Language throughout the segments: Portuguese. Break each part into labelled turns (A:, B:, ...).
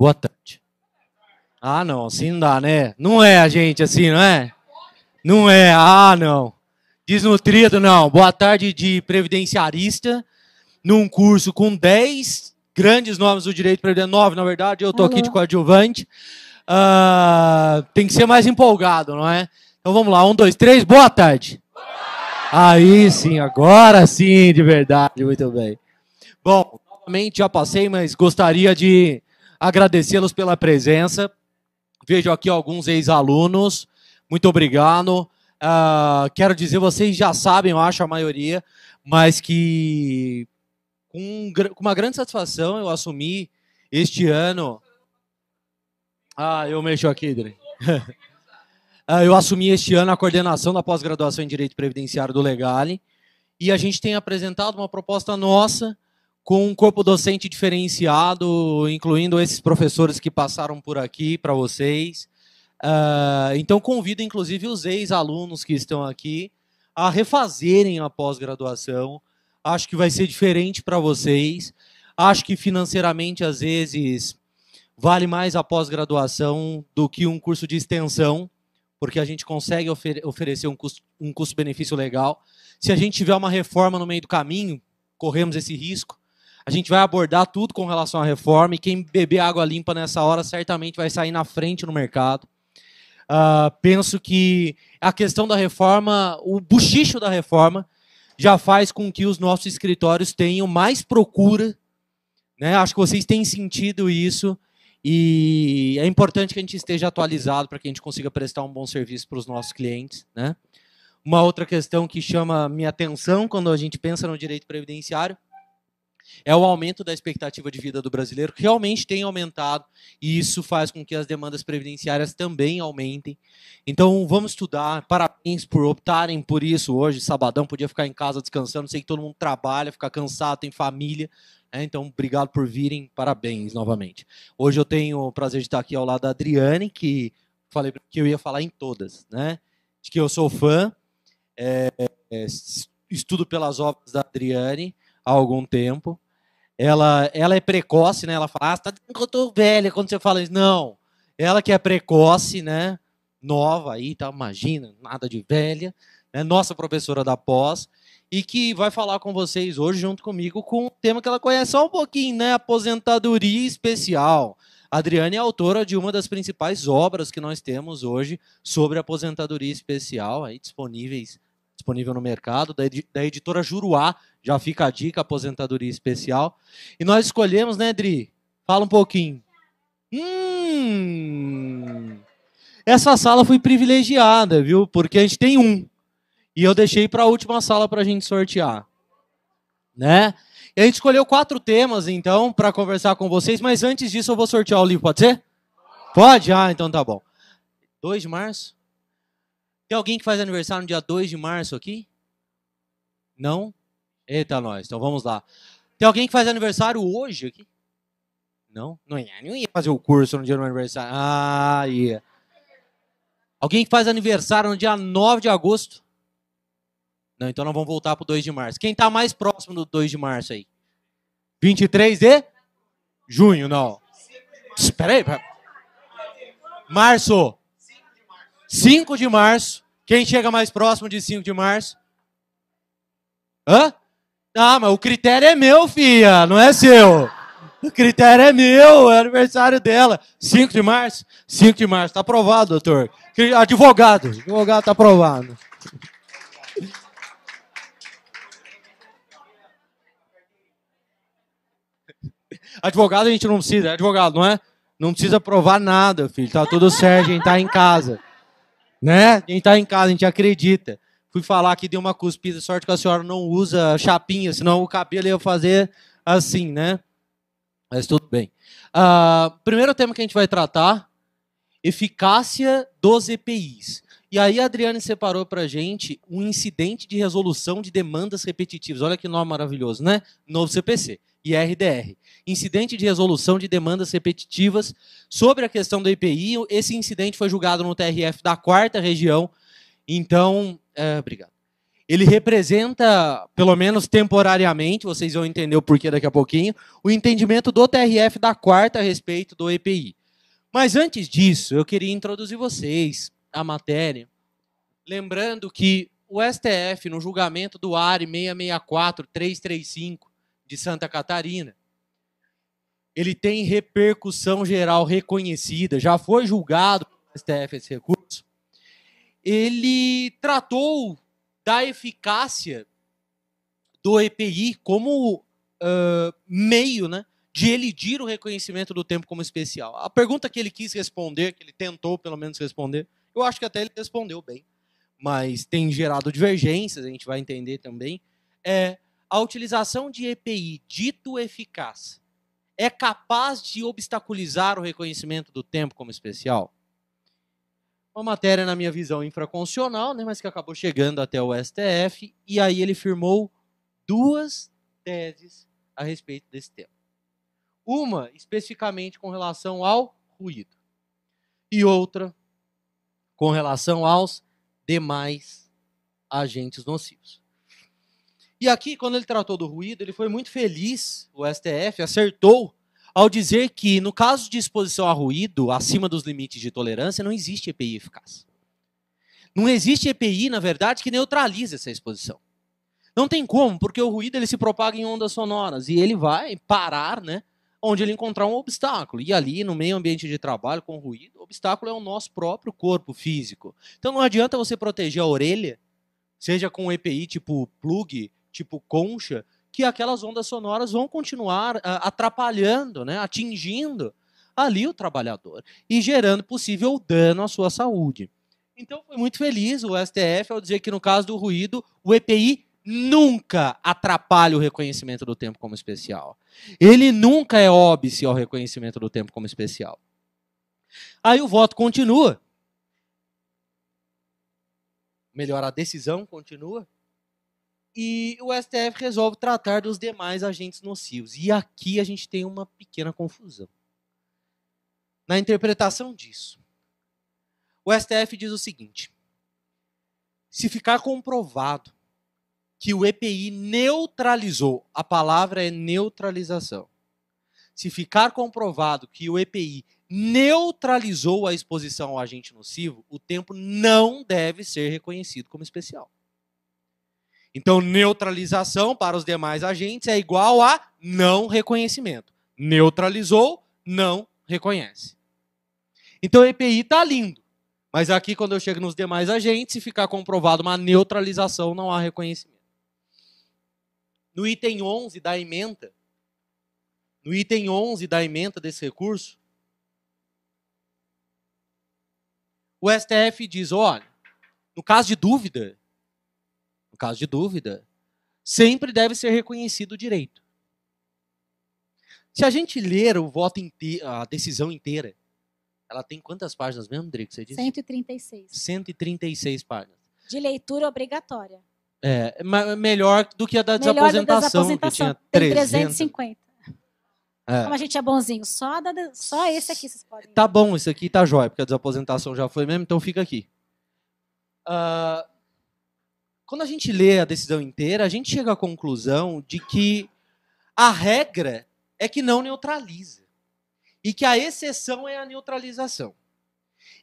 A: Boa tarde. Ah, não, assim não dá, né? Não é a gente assim, não é? Não é, não. Desnutrido, não. Boa tarde de previdenciarista, num curso com 10 grandes nomes do direito previdenciário, 9, na verdade, eu tô aqui de coadjuvante. Tem que ser mais empolgado, não é? Então vamos lá, 1, 2, 3, boa tarde. Aí sim, agora sim, de verdade, muito bem. Bom, novamente já passei, mas gostaria de agradecê-los pela presença. Vejo aqui alguns ex-alunos, muito obrigado. Quero dizer, vocês já sabem, eu acho, a maioria, mas que com uma grande satisfação eu assumi este ano... eu mexo aqui, Dri. Eu assumi este ano a coordenação da pós-graduação em Direito Previdenciário do Legale, e a gente tem apresentado uma proposta nossa com um corpo docente diferenciado, incluindo esses professores que passaram por aqui para vocês. Então, convido, inclusive, os ex-alunos que estão aqui a refazerem a pós-graduação. Acho que vai ser diferente para vocês. Acho que, financeiramente, às vezes, vale mais a pós-graduação do que um curso de extensão, porque a gente consegue oferecer um custo-benefício legal. Se a gente tiver uma reforma no meio do caminho, corremos esse risco. A gente vai abordar tudo com relação à reforma, e quem beber água limpa nessa hora certamente vai sair na frente no mercado. Penso que a questão da reforma, o buchicho da reforma, já faz com que os nossos escritórios tenham mais procura, né? Acho que vocês têm sentido isso, e é importante que a gente esteja atualizado para que a gente consiga prestar um bom serviço para os nossos clientes, né? Uma outra questão que chama minha atenção quando a gente pensa no direito previdenciário é o aumento da expectativa de vida do brasileiro, que realmente tem aumentado, e isso faz com que as demandas previdenciárias também aumentem. Então, vamos estudar. Parabéns por optarem por isso hoje. Sabadão, podia ficar em casa descansando. Sei que todo mundo trabalha, fica cansado, tem família. Então, obrigado por virem. Parabéns novamente. Hoje eu tenho o prazer de estar aqui ao lado da Adriane, que falei que eu ia falar em todas, né? De que eu sou fã. Estudo pelas obras da Adriane há algum tempo. Ela é precoce, né? Ela fala, você tá dizendo que eu tô velha quando você fala isso. Não, ela que é precoce, né? Nova aí, tá? Imagina, nada de velha, né? Nossa professora da pós, e que vai falar com vocês hoje, junto comigo, com um tema que ela conhece só um pouquinho, né? Aposentadoria especial. A Adriane é autora de uma das principais obras que nós temos hoje sobre aposentadoria especial, aí disponível no mercado, da editora Juruá. Já fica a dica, aposentadoria especial. E nós escolhemos, né, Dri? Fala um pouquinho. Essa sala foi privilegiada, viu? Porque a gente tem um. E eu deixei para a última sala para a gente sortear. Né? E a gente escolheu 4 temas, então, para conversar com vocês. Mas antes disso, eu vou sortear o livro. Pode ser? Pode? Então tá bom. 2 de março? Tem alguém que faz aniversário no dia 2 de março aqui? Não? Eita, nós. Então vamos lá. Tem alguém que faz aniversário hoje aqui? Não? Não ia fazer o curso no dia do meu aniversário. Ia. Alguém que faz aniversário no dia 9 de agosto? Não, então nós vamos voltar para o 2 de março. Quem está mais próximo do 2 de março aí? 23 de junho, não. Espera aí. Março. 5 de março. Quem chega mais próximo de 5 de março? Hã? Mas o critério é meu, filha, não é seu. O critério é meu, é aniversário dela. 5 de março? 5 de março, tá aprovado, doutor. Advogado tá aprovado. Advogado a gente não precisa, advogado, não é? Não precisa provar nada, filho, tá tudo certo, a gente tá em casa. Né? A gente tá em casa, a gente acredita. Fui falar que deu uma cuspida, sorte que a senhora não usa chapinha, senão o cabelo ia fazer assim, né? Mas tudo bem. Primeiro tema que a gente vai tratar, eficácia dos EPIs. E aí a Adriane separou pra gente um incidente de resolução de demandas repetitivas. Olha que nome maravilhoso, né? Novo CPC, IRDR. Incidente de resolução de demandas repetitivas sobre a questão do EPI. Esse incidente foi julgado no TRF da 4ª Região. Então, obrigado. Ele representa, pelo menos temporariamente, vocês vão entender o porquê daqui a pouquinho, o entendimento do TRF da quarta a respeito do EPI. Mas antes disso, eu queria introduzir vocês à matéria, lembrando que o STF, no julgamento do ARE 664-335 de Santa Catarina, ele tem repercussão geral reconhecida, já foi julgado pelo STF esse recurso. Ele tratou da eficácia do EPI como meio, né, de elidir o reconhecimento do tempo como especial. A pergunta que ele quis responder, que ele tentou pelo menos responder, eu acho que até ele respondeu bem, mas tem gerado divergências, a gente vai entender também, é a utilização de EPI dito eficaz é capaz de obstaculizar o reconhecimento do tempo como especial? Uma matéria, na minha visão, infraconstitucional, né, mas que acabou chegando até o STF, e aí ele firmou duas teses a respeito desse tema. Uma, especificamente, com relação ao ruído, e outra, com relação aos demais agentes nocivos. E aqui, quando ele tratou do ruído, ele foi muito feliz, o STF acertou, ao dizer que, no caso de exposição a ruído, acima dos limites de tolerância, não existe EPI eficaz. Não existe EPI, na verdade, que neutralize essa exposição. Não tem como, porque o ruído ele se propaga em ondas sonoras, e ele vai parar, né, onde ele encontrar um obstáculo. E ali, no meio ambiente de trabalho, com ruído, o obstáculo é o nosso próprio corpo físico. Então não adianta você proteger a orelha, seja com EPI tipo plug, tipo concha, que aquelas ondas sonoras vão continuar atrapalhando, né, atingindo ali o trabalhador e gerando possível dano à sua saúde. Então foi muito feliz o STF ao dizer que no caso do ruído, o EPI nunca atrapalha o reconhecimento do tempo como especial. Ele nunca é óbice ao reconhecimento do tempo como especial. Aí o voto continua. Melhor, a decisão continua. E o STF resolve tratar dos demais agentes nocivos. E aqui a gente tem uma pequena confusão na interpretação disso. O STF diz o seguinte: se ficar comprovado que o EPI neutralizou, a palavra é neutralização, se ficar comprovado que o EPI neutralizou a exposição ao agente nocivo, o tempo não deve ser reconhecido como especial. Então, neutralização para os demais agentes é igual a não reconhecimento. Neutralizou, não reconhece. Então, o EPI está lindo. Mas aqui, quando eu chego nos demais agentes, se ficar comprovado uma neutralização, não há reconhecimento. No item 11 da ementa, desse recurso, o STF diz, olha, no caso de dúvida, sempre deve ser reconhecido o direito. Se a gente ler o voto inteiro, a decisão inteira, ela tem quantas páginas mesmo, Drico? Você disse?
B: 136.
A: 136 páginas.
B: De leitura obrigatória.
A: É, melhor do que a da desaposentação, que tinha
B: 350.
A: É.
B: Como a gente é bonzinho, só esse aqui vocês podem.
A: Tá bom, isso aqui tá jóia, porque a desaposentação já foi mesmo, então fica aqui. Quando a gente lê a decisão inteira, a gente chega à conclusão de que a regra é que não neutraliza. E que a exceção é a neutralização.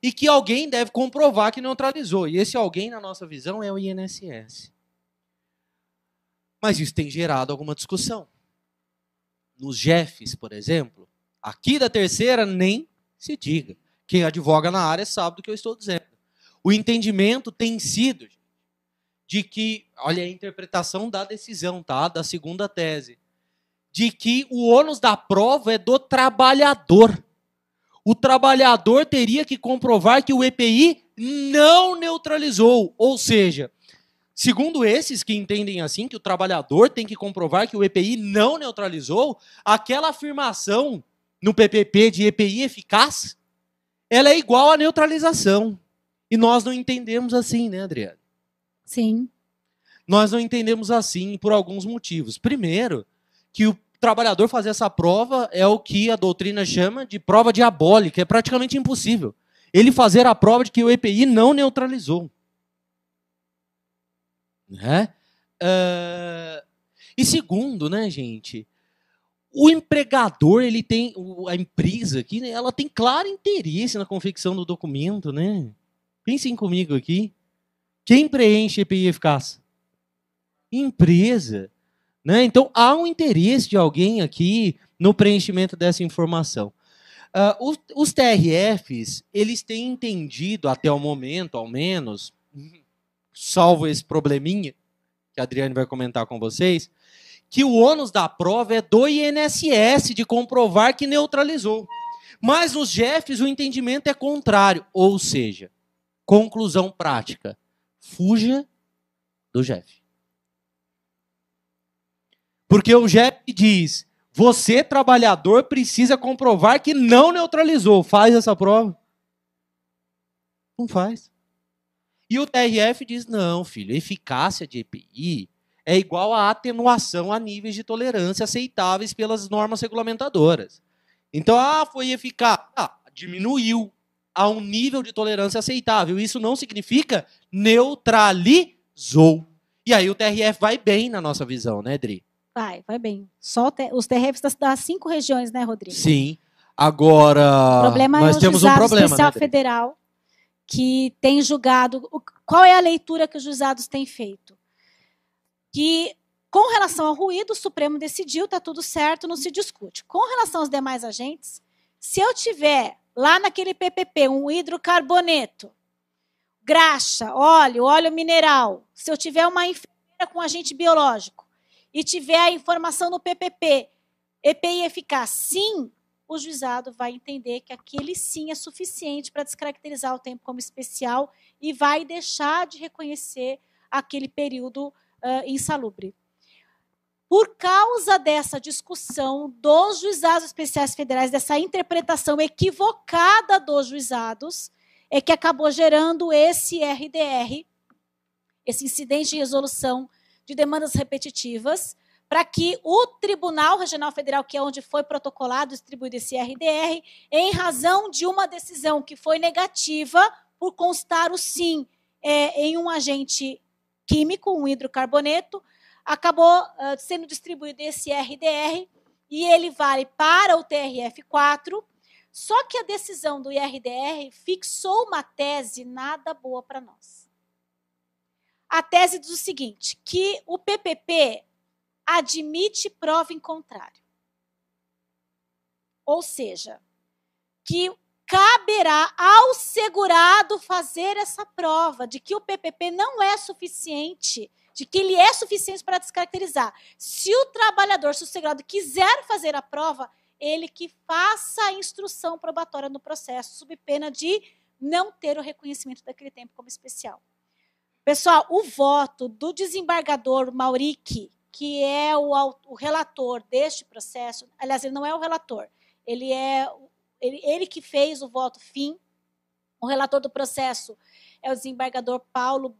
A: E que alguém deve comprovar que neutralizou. E esse alguém, na nossa visão, é o INSS. Mas isso tem gerado alguma discussão. Nos JEFs, por exemplo, aqui da terceira nem se diga. Quem advoga na área sabe do que eu estou dizendo. O entendimento tem sido de que, olha a interpretação da decisão, tá? Da segunda tese, de que o ônus da prova é do trabalhador. O trabalhador teria que comprovar que o EPI não neutralizou. Ou seja, segundo esses que entendem assim, que o trabalhador tem que comprovar que o EPI não neutralizou, aquela afirmação no PPP de EPI eficaz, ela é igual à neutralização. E nós não entendemos assim, né, Adriana?
B: Sim.
A: Nós não entendemos assim por alguns motivos. Primeiro, que o trabalhador fazer essa prova é o que a doutrina chama de prova diabólica, é praticamente impossível. Ele fazer a prova de que o EPI não neutralizou. Né? E segundo, né, gente, o empregador, ele tem, a empresa aqui, né, ela tem claro interesse na confecção do documento, né? Pensem comigo aqui. Quem preenche EPI eficaz? Empresa. Né? Então, há um interesse de alguém aqui no preenchimento dessa informação. Os TRFs, eles têm entendido, até o momento, ao menos, salvo esse probleminha, que a Adriane vai comentar com vocês, que o ônus da prova é do INSS de comprovar que neutralizou. Mas nos GEFs o entendimento é contrário, ou seja, conclusão prática, fuja do GEF. Porque o GEF diz, você, trabalhador, precisa comprovar que não neutralizou. Faz essa prova? Não faz. E o TRF diz, não, filho, eficácia de EPI é igual a atenuação a níveis de tolerância aceitáveis pelas normas regulamentadoras. Então, foi eficaz. Diminuiu a um nível de tolerância aceitável. Isso não significa neutralizou. E aí o TRF vai bem na nossa visão, né, Dri?
B: Vai bem. Só os TRFs das 5 regiões, né, Rodrigo?
A: Sim. Agora, nós temos um problema,
B: especial,
A: né,
B: federal, que tem julgado... Qual é a leitura que os juizados têm feito? Que, com relação ao ruído, o Supremo decidiu, está tudo certo, não se discute. Com relação aos demais agentes, se eu tiver lá naquele PPP um hidrocarboneto, graxa, óleo mineral, se eu tiver uma enfermeira com agente biológico, e tiver a informação no PPP, EPI eficaz, sim, o juizado vai entender que aquele sim é suficiente para descaracterizar o tempo como especial e vai deixar de reconhecer aquele período insalubre. Por causa dessa discussão dos juizados especiais federais, dessa interpretação equivocada dos juizados, é que acabou gerando esse RDR, esse incidente de resolução de demandas repetitivas, para que o Tribunal Regional Federal, que é onde foi protocolado, distribuído esse RDR, em razão de uma decisão que foi negativa, por constar o sim em um agente químico, um hidrocarboneto, acabou sendo distribuído esse RDR, e ele vale para o TRF4, só que a decisão do IRDR fixou uma tese nada boa para nós. A tese diz o seguinte, que o PPP admite prova em contrário. Ou seja, que caberá ao segurado fazer essa prova de que o PPP não é suficiente, de que ele é suficiente para descaracterizar. Se o trabalhador, se o segurado quiser fazer a prova, ele que faça a instrução probatória no processo, sob pena de não ter o reconhecimento daquele tempo como especial. Pessoal, o voto do desembargador Mauric, que é o relator deste processo, aliás, ele não é o relator, ele que fez o voto fim, o relator do processo é o desembargador Paulo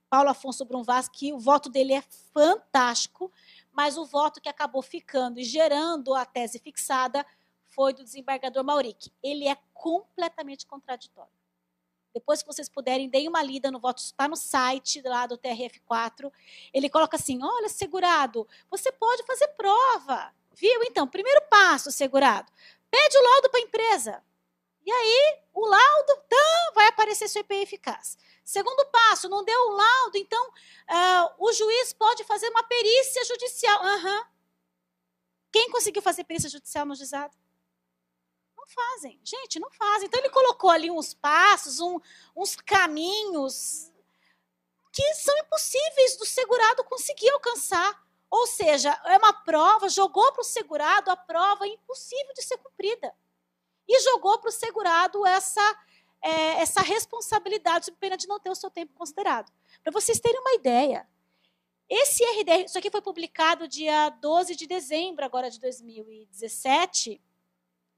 B: Afonso Brum Vaz, que o voto dele é fantástico, mas o voto que acabou ficando e gerando a tese fixada foi do desembargador Mauric. Ele é completamente contraditório. Depois que vocês puderem, deem uma lida no voto, está no site lá do TRF4. Ele coloca assim, olha, segurado, você pode fazer prova. Viu? Então, primeiro passo, segurado, pede o laudo para a empresa. E aí, o laudo, vai aparecer seu EPI eficaz. Segundo passo, não deu o laudo, então o juiz pode fazer uma perícia judicial. Quem conseguiu fazer perícia judicial no juizado? Fazem. Gente, não fazem. Então, ele colocou ali uns passos, uns caminhos que são impossíveis do segurado conseguir alcançar. Ou seja, é uma prova, jogou para o segurado a prova impossível de ser cumprida. E jogou para o segurado essa responsabilidade, sob pena de não ter o seu tempo considerado. Para vocês terem uma ideia, esse RDR, isso aqui foi publicado dia 12 de dezembro agora de 2017,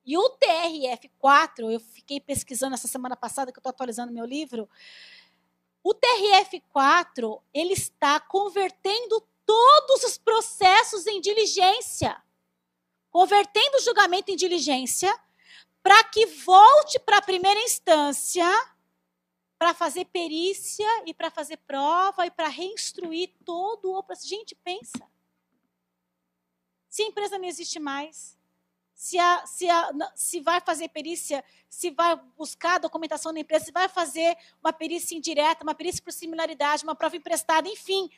B: e o TRF4, eu fiquei pesquisando essa semana passada, que eu estou atualizando meu livro, o TRF4, ele está convertendo todos os processos em diligência, convertendo o julgamento em diligência, para que volte para a primeira instância para fazer perícia e para fazer prova e para reinstruir todo o processo. Gente, pensa. Se a empresa não existe mais, se vai fazer perícia, se vai buscar a documentação da empresa, se vai fazer uma perícia indireta, uma perícia por similaridade, uma prova emprestada, enfim,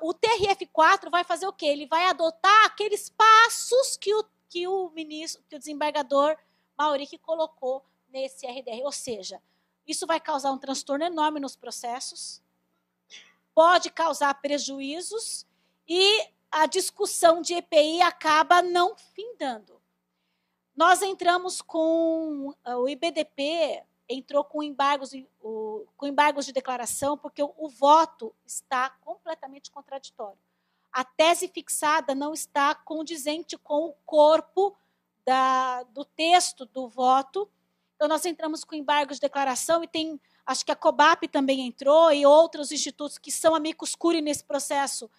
B: o TRF4 vai fazer o quê? Ele vai adotar aqueles passos que o desembargador Mauric colocou nesse RDR. Ou seja, isso vai causar um transtorno enorme nos processos, pode causar prejuízos e a discussão de EPI acaba não findando. Nós entramos com o IBDP, entrou com embargos de declaração, porque o voto está completamente contraditório. A tese fixada não está condizente com o corpo do texto do voto. Então, nós entramos com embargos de declaração e acho que a COBAP também entrou e outros institutos que são amicus curiae nesse processo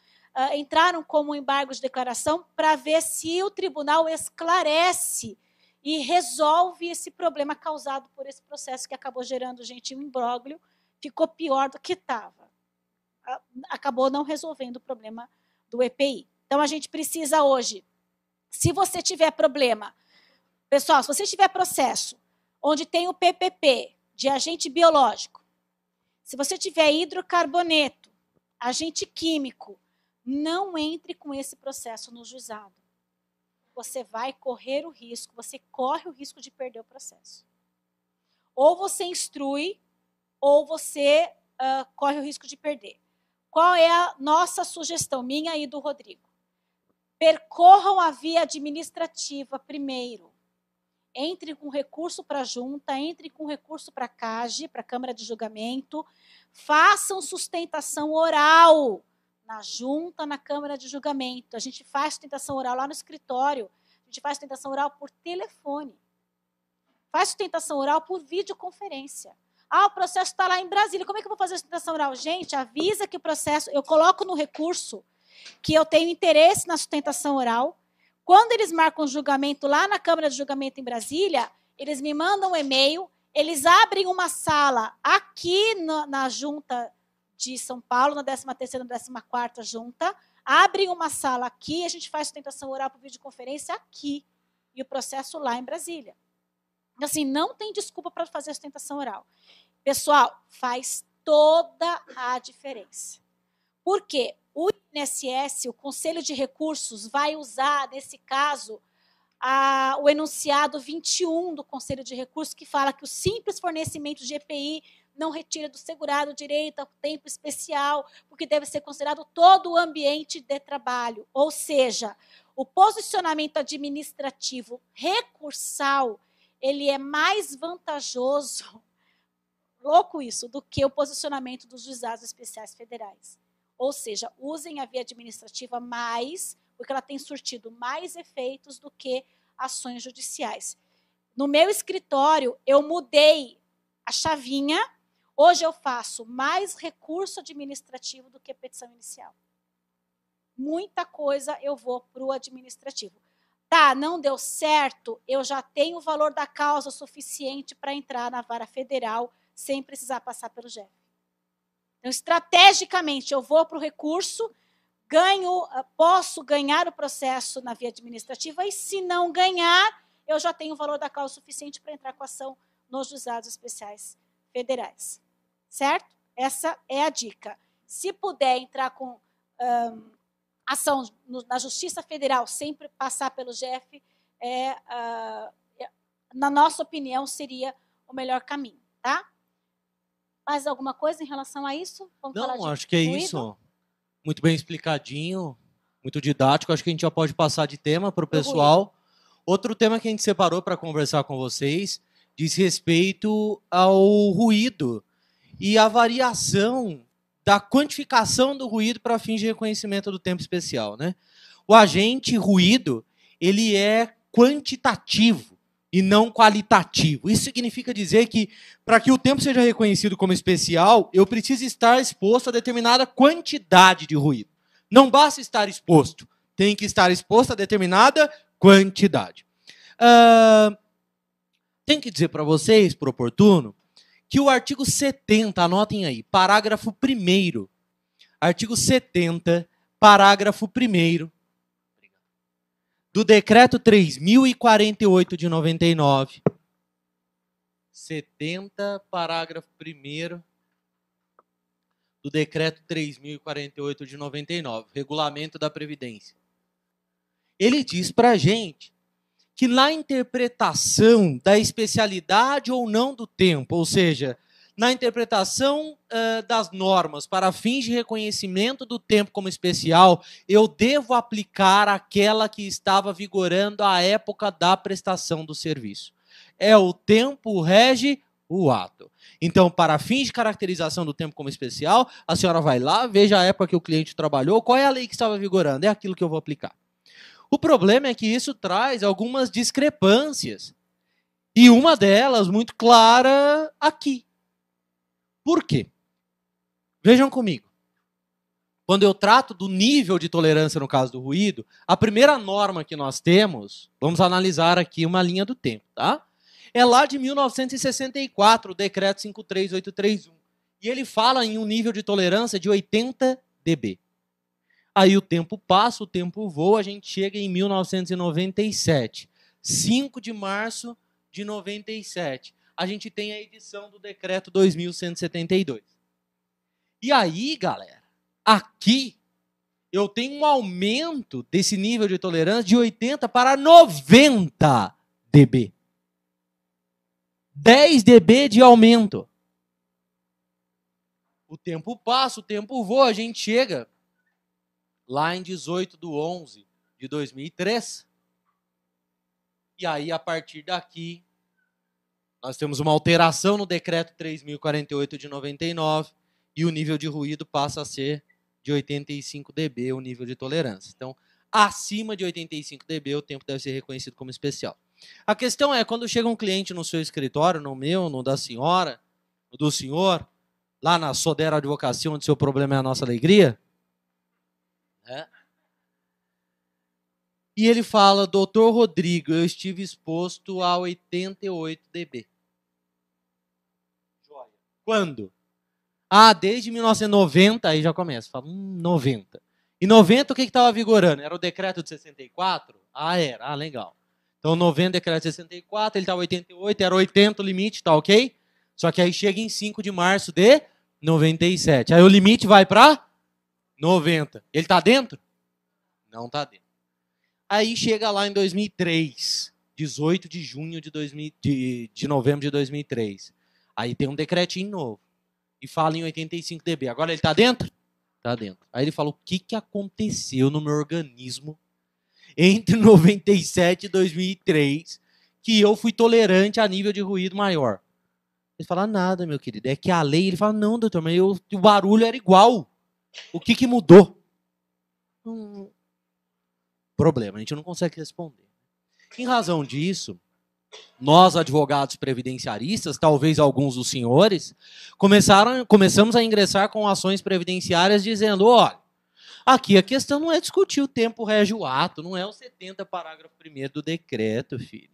B: entraram como embargos de declaração para ver se o tribunal esclarece e resolve esse problema causado por esse processo que acabou gerando, gente, um imbróglio, ficou pior do que estava. Acabou não resolvendo o problema do EPI. Então, a gente precisa hoje, se você tiver problema, pessoal, se você tiver processo onde tem o PPP de agente biológico, se você tiver hidrocarboneto, agente químico, não entre com esse processo no juizado. Você vai correr o risco, você corre o risco de perder o processo. Ou você instrui, ou você corre o risco de perder. Qual é a nossa sugestão, minha e do Rodrigo? Percorram a via administrativa primeiro. Entre com recurso para a junta, entre com recurso para a CAGE, para a Câmara de Julgamento, façam sustentação oral na junta, na Câmara de Julgamento. A gente faz sustentação oral lá no escritório, a gente faz sustentação oral por telefone, faz sustentação oral por videoconferência. O processo está lá em Brasília, como é que eu vou fazer a sustentação oral? Gente, avisa que o processo, eu coloco no recurso que eu tenho interesse na sustentação oral. Quando eles marcam o julgamento lá na Câmara de Julgamento em Brasília, eles me mandam um e-mail, eles abrem uma sala aqui na junta de São Paulo, na 13ª, na 14ª junta, abrem uma sala aqui, a gente faz sustentação oral por videoconferência aqui, e o processo lá em Brasília. Assim, não tem desculpa para fazer a sustentação oral. Pessoal, faz toda a diferença. Por quê? O INSS, o Conselho de Recursos, vai usar, nesse caso, o enunciado 21 do Conselho de Recursos, que fala que o simples fornecimento de EPI não retira do segurado o direito ao tempo especial, porque deve ser considerado todo o ambiente de trabalho. Ou seja, o posicionamento administrativo recursal, ele é mais vantajoso, louco isso, do que o posicionamento dos juizados especiais federais. Ou seja, usem a via administrativa mais, porque ela tem surtido mais efeitos do que ações judiciais. No meu escritório, eu mudei a chavinha. Hoje eu faço mais recurso administrativo do que petição inicial. Muita coisa eu vou para o administrativo. Tá, não deu certo, eu já tenho o valor da causa suficiente para entrar na vara federal sem precisar passar pelo GEF. Então, estrategicamente, eu vou para o recurso, posso ganhar o processo na via administrativa e, se não ganhar, eu já tenho o valor da causa suficiente para entrar com a ação nos juizados especiais federais. Certo? Essa é a dica. Se puder entrar com ação na Justiça Federal sem passar pelo GEF, na nossa opinião, seria o melhor caminho. Tá? Mais alguma coisa em relação a isso?
A: Não, acho que é isso. Muito bem explicadinho, muito didático. Acho que a gente já pode passar de tema para o pessoal. Outro tema que a gente separou para conversar com vocês diz respeito ao ruído e a variação da quantificação do ruído para fins de reconhecimento do tempo especial, né? O agente ruído, ele é quantitativo e não qualitativo. Isso significa dizer que, para que o tempo seja reconhecido como especial, eu preciso estar exposto a determinada quantidade de ruído. Não basta estar exposto, tem que estar exposto a determinada quantidade. Tenho que dizer para vocês, por oportuno, que o artigo 70, anotem aí, parágrafo 1º, artigo 70, parágrafo 1º, do decreto 3048 de 99, 70, parágrafo 1º, do decreto 3048 de 99, regulamento da Previdência. Ele diz para a gente que na interpretação da especialidade ou não do tempo, ou seja, na interpretação das normas para fins de reconhecimento do tempo como especial, eu devo aplicar aquela que estava vigorando à época da prestação do serviço. É o tempo rege o ato. Então, para fins de caracterização do tempo como especial, a senhora vai lá, veja a época que o cliente trabalhou, qual é a lei que estava vigorando, é aquilo que eu vou aplicar. O problema é que isso traz algumas discrepâncias. E uma delas, muito clara, aqui. Por quê? Vejam comigo. Quando eu trato do nível de tolerância no caso do ruído, a primeira norma que nós temos, vamos analisar aqui uma linha do tempo, tá? É lá de 1964, o decreto 53831. E ele fala em um nível de tolerância de 80 dB. Aí o tempo passa, o tempo voa, a gente chega em 1997. 5 de março de 97. A gente tem a edição do decreto 2172. E aí, galera, aqui eu tenho um aumento desse nível de tolerância de 80 para 90 dB. 10 dB de aumento. O tempo passa, o tempo voa, a gente chega lá em 18/11 de 2003. E aí, a partir daqui, nós temos uma alteração no decreto 3048 de 99 e o nível de ruído passa a ser de 85 dB, o nível de tolerância. Então, acima de 85 dB, o tempo deve ser reconhecido como especial. A questão é, quando chega um cliente no seu escritório, no meu, no da senhora, no do senhor, lá na Sodera Advocacia, onde seu problema é a nossa alegria, e ele fala, doutor Rodrigo, eu estive exposto a 88 dB. Quando? Desde 1990, aí já começa, fala, 90. Em 90, o que estava vigorando? Era o decreto de 64? Era, legal. Então, 90, decreto de 64, ele estava 88, era 80 o limite, tá ok? Só que aí chega em 5 de março de 97. Aí o limite vai para 90. Ele está dentro? Não está dentro. Aí chega lá em 2003, 18 de junho de novembro de 2003. Aí tem um decretinho novo. E fala em 85 dB. Agora ele está dentro? Está dentro. Aí ele fala, o que aconteceu no meu organismo entre 97 e 2003 que eu fui tolerante a nível de ruído maior? Ele fala, nada, meu querido. É que a lei, ele fala, não, doutor, mas o barulho era igual. O que mudou? Problema, a gente não consegue responder. Em razão disso, nós, advogados previdenciaristas, talvez alguns dos senhores, começamos a ingressar com ações previdenciárias dizendo, olha, aqui a questão não é discutir o tempo rege o ato, não é o 70 parágrafo 1º do decreto, filho.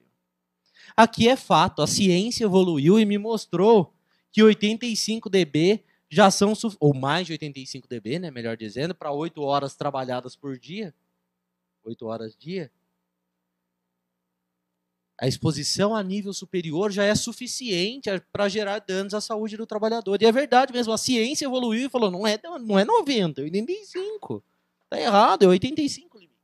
A: Aqui é fato, a ciência evoluiu e me mostrou que 85 dB já são, ou mais de 85 dB, né, melhor dizendo, para 8 horas trabalhadas por dia, 8 horas dia, a exposição a nível superior já é suficiente para gerar danos à saúde do trabalhador. E é verdade mesmo, a ciência evoluiu e falou, não é 90, é 85. Está errado, é 85 limite.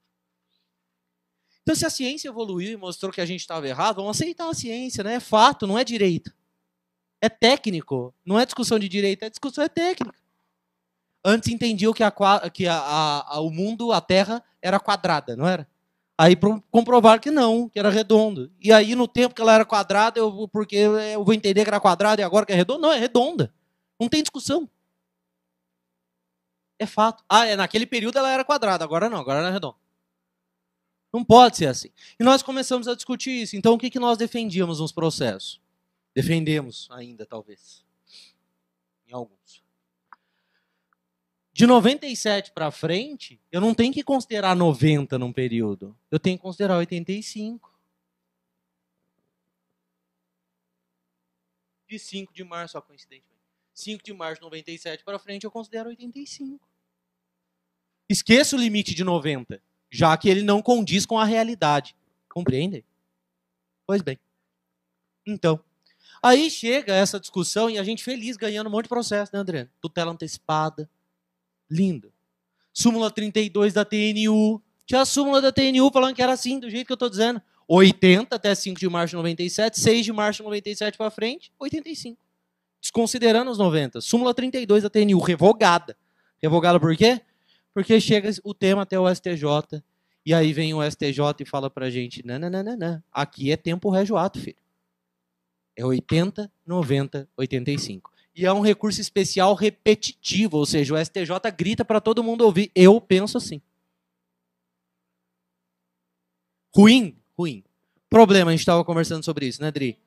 A: Então, se a ciência evoluiu e mostrou que a gente estava errado, vamos aceitar a ciência, né? É fato, não é direito. É técnico, não é discussão de direito, é discussão técnica. Antes entendiam que o mundo, a Terra, era quadrada, não era? Aí comprovaram que não, que era redondo. E aí, no tempo que ela era quadrada, porque eu vou entender que era quadrada e agora que é redonda? Não, é redonda. Não tem discussão. É fato. Naquele período ela era quadrada, agora não, agora ela é redonda. Não pode ser assim. E nós começamos a discutir isso. Então, o que nós defendíamos nos processos? Defendemos ainda, talvez. Em alguns. De 97 para frente, eu não tenho que considerar 90 num período. Eu tenho que considerar 85. De 5 de março, ó, coincidentemente. 5 de março de 97 para frente, eu considero 85. Esqueça o limite de 90, já que ele não condiz com a realidade. Compreende? Pois bem. Então, aí chega essa discussão e a gente feliz ganhando um monte de processo, né, André? Tutela antecipada. Lindo. Súmula 32 da TNU. Tinha a súmula da TNU falando que era assim, do jeito que eu estou dizendo. 80 até 5 de março de 97, 6 de março de 97 para frente, 85. Desconsiderando os 90. Súmula 32 da TNU, revogada. Revogada por quê? Porque chega o tema até o STJ, e aí vem o STJ e fala pra gente, não, aqui é tempo régio ato, filho. É 80, 90, 85. E é um recurso especial repetitivo, ou seja, o STJ grita para todo mundo ouvir. Eu penso assim. Ruim? Ruim. Problema, a gente estava conversando sobre isso, né, Dri?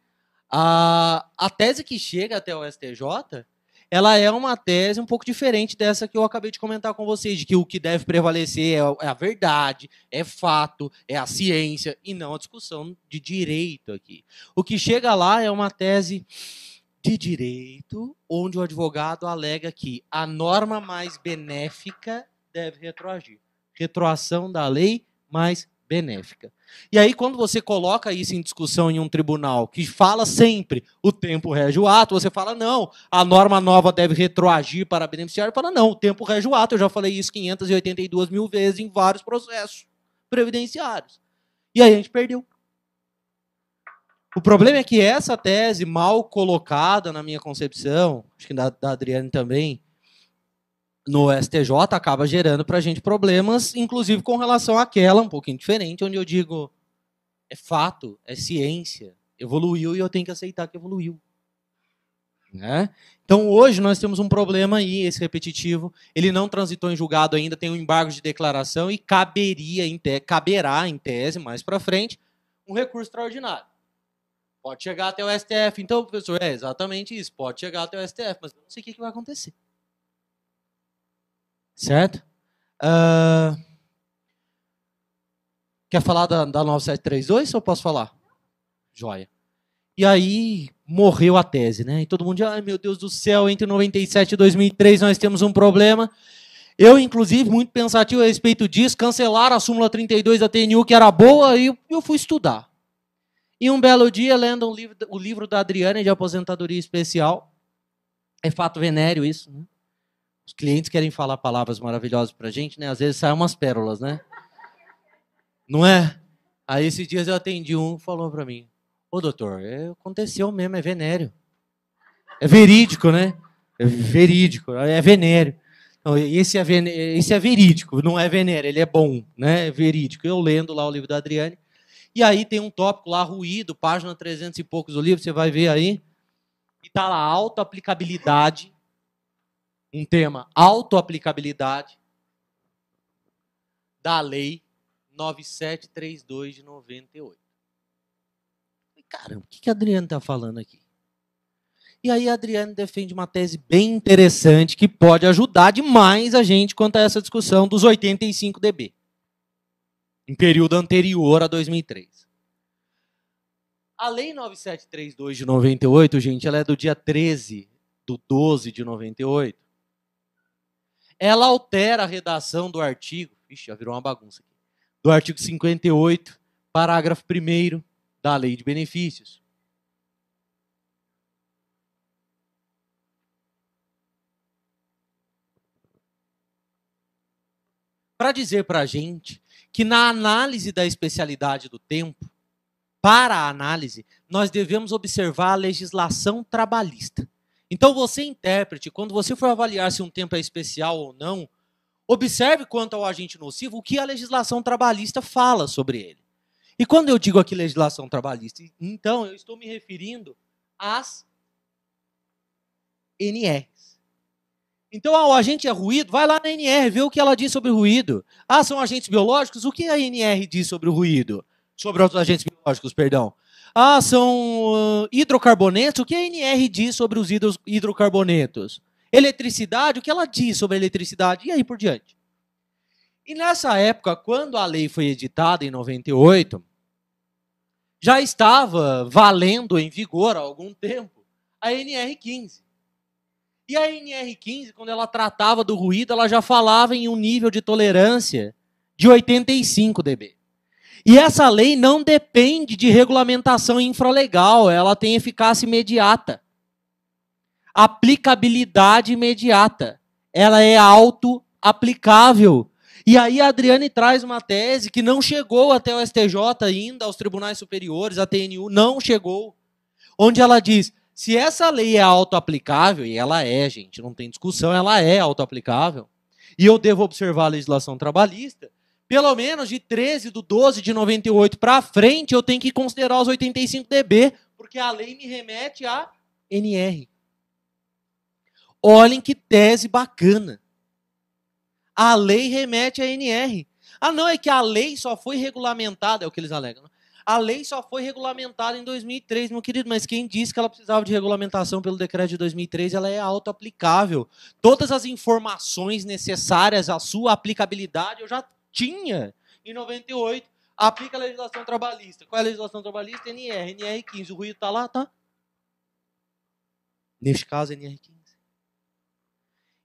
A: A tese que chega até o STJ, ela é uma tese um pouco diferente dessa que eu acabei de comentar com vocês, de que o que deve prevalecer é a verdade, é fato, é a ciência, e não a discussão de direito aqui. O que chega lá é uma tese de direito, onde o advogado alega que a norma mais benéfica deve retroagir. Retroação da lei mais benéfica. E aí, quando você coloca isso em discussão em um tribunal que fala sempre o tempo rege o ato, você fala, não, a norma nova deve retroagir para beneficiário. Fala, não, o tempo rege o ato. Eu já falei isso 582 mil vezes em vários processos previdenciários. E aí a gente perdeu. O problema é que essa tese, mal colocada na minha concepção, acho que da Adriane também, no STJ, acaba gerando para a gente problemas, inclusive com relação àquela, um pouquinho diferente, onde eu digo, é fato, é ciência, evoluiu e eu tenho que aceitar que evoluiu. Né? Então, hoje, nós temos um problema aí, esse repetitivo, ele não transitou em julgado ainda, tem um embargo de declaração e caberá, em tese, mais para frente, um recurso extraordinário. Pode chegar até o STF. Então, professor, é exatamente isso, pode chegar até o STF, mas eu não sei o que vai acontecer. Certo? Quer falar da 9732 ou eu posso falar? Joia. E aí morreu a tese, né? E todo mundo diz, ai meu Deus do céu, entre 97 e 2003 nós temos um problema. Eu, inclusive, muito pensativo a respeito disso, cancelaram a súmula 32 da TNU, que era boa, e eu fui estudar. E um belo dia, lendo o livro da Adriane de aposentadoria especial, é fato venéreo isso, né? Os clientes querem falar palavras maravilhosas pra gente, né? Às vezes saem umas pérolas, né? Não é? Aí esses dias eu atendi falou pra mim, ô doutor, aconteceu mesmo, é venéreo. É verídico, né? É verídico, é venéreo. Então, esse é verídico, não é venéreo, ele é bom, né? É verídico. Eu lendo lá o livro da Adriane, e aí tem um tópico lá, ruído, página 300 e poucos do livro, você vai ver aí, e tá lá, autoaplicabilidade, um tema, autoaplicabilidade da lei 9732 de 98. Caramba, o que a Adriane está falando aqui? E aí a Adriane defende uma tese bem interessante que pode ajudar demais a gente quanto a essa discussão dos 85 dB, em período anterior a 2003. A lei 9732 de 98, gente, ela é do dia 13/12 de 98. Ela altera a redação do artigo, já virou uma bagunça aqui, do artigo 58, parágrafo 1º da Lei de Benefícios. Para dizer para a gente que na análise da especialidade do tempo, para a análise, nós devemos observar a legislação trabalhista. Então, você, intérprete, quando você for avaliar se um tempo é especial ou não, observe quanto ao agente nocivo o que a legislação trabalhista fala sobre ele. E quando eu digo aqui legislação trabalhista, então eu estou me referindo às NRs. Então, o agente é ruído, vai lá na NR, vê o que ela diz sobre o ruído. São agentes biológicos? O que a NR diz sobre o ruído? Sobre os agentes biológicos, perdão. São hidrocarbonetos? O que a NR diz sobre os hidrocarbonetos? Eletricidade? O que ela diz sobre a eletricidade? E aí por diante. E nessa época, quando a lei foi editada, em 98, já estava valendo em vigor há algum tempo a NR15. E a NR15, quando ela tratava do ruído, ela já falava em um nível de tolerância de 85 dB. E essa lei não depende de regulamentação infralegal, ela tem eficácia imediata. Aplicabilidade imediata. Ela é auto-aplicável. E aí a Adriane traz uma tese que não chegou até o STJ ainda, aos tribunais superiores, a TNU não chegou, onde ela diz, se essa lei é auto-aplicável, e ela é, gente, não tem discussão, ela é auto-aplicável, e eu devo observar a legislação trabalhista, pelo menos de 13/12 de 98 para frente, eu tenho que considerar os 85 dB, porque a lei me remete a NR. Olhem que tese bacana. A lei remete a NR. Ah, não, é que a lei só foi regulamentada, é o que eles alegam. A lei só foi regulamentada em 2003, meu querido, mas quem disse que ela precisava de regulamentação pelo decreto de 2003, ela é auto-aplicável. Todas as informações necessárias à sua aplicabilidade eu já tinha em 98. Aplica a legislação trabalhista. Qual é a legislação trabalhista? NR, NR15. O ruído está lá, tá? Neste caso, NR15.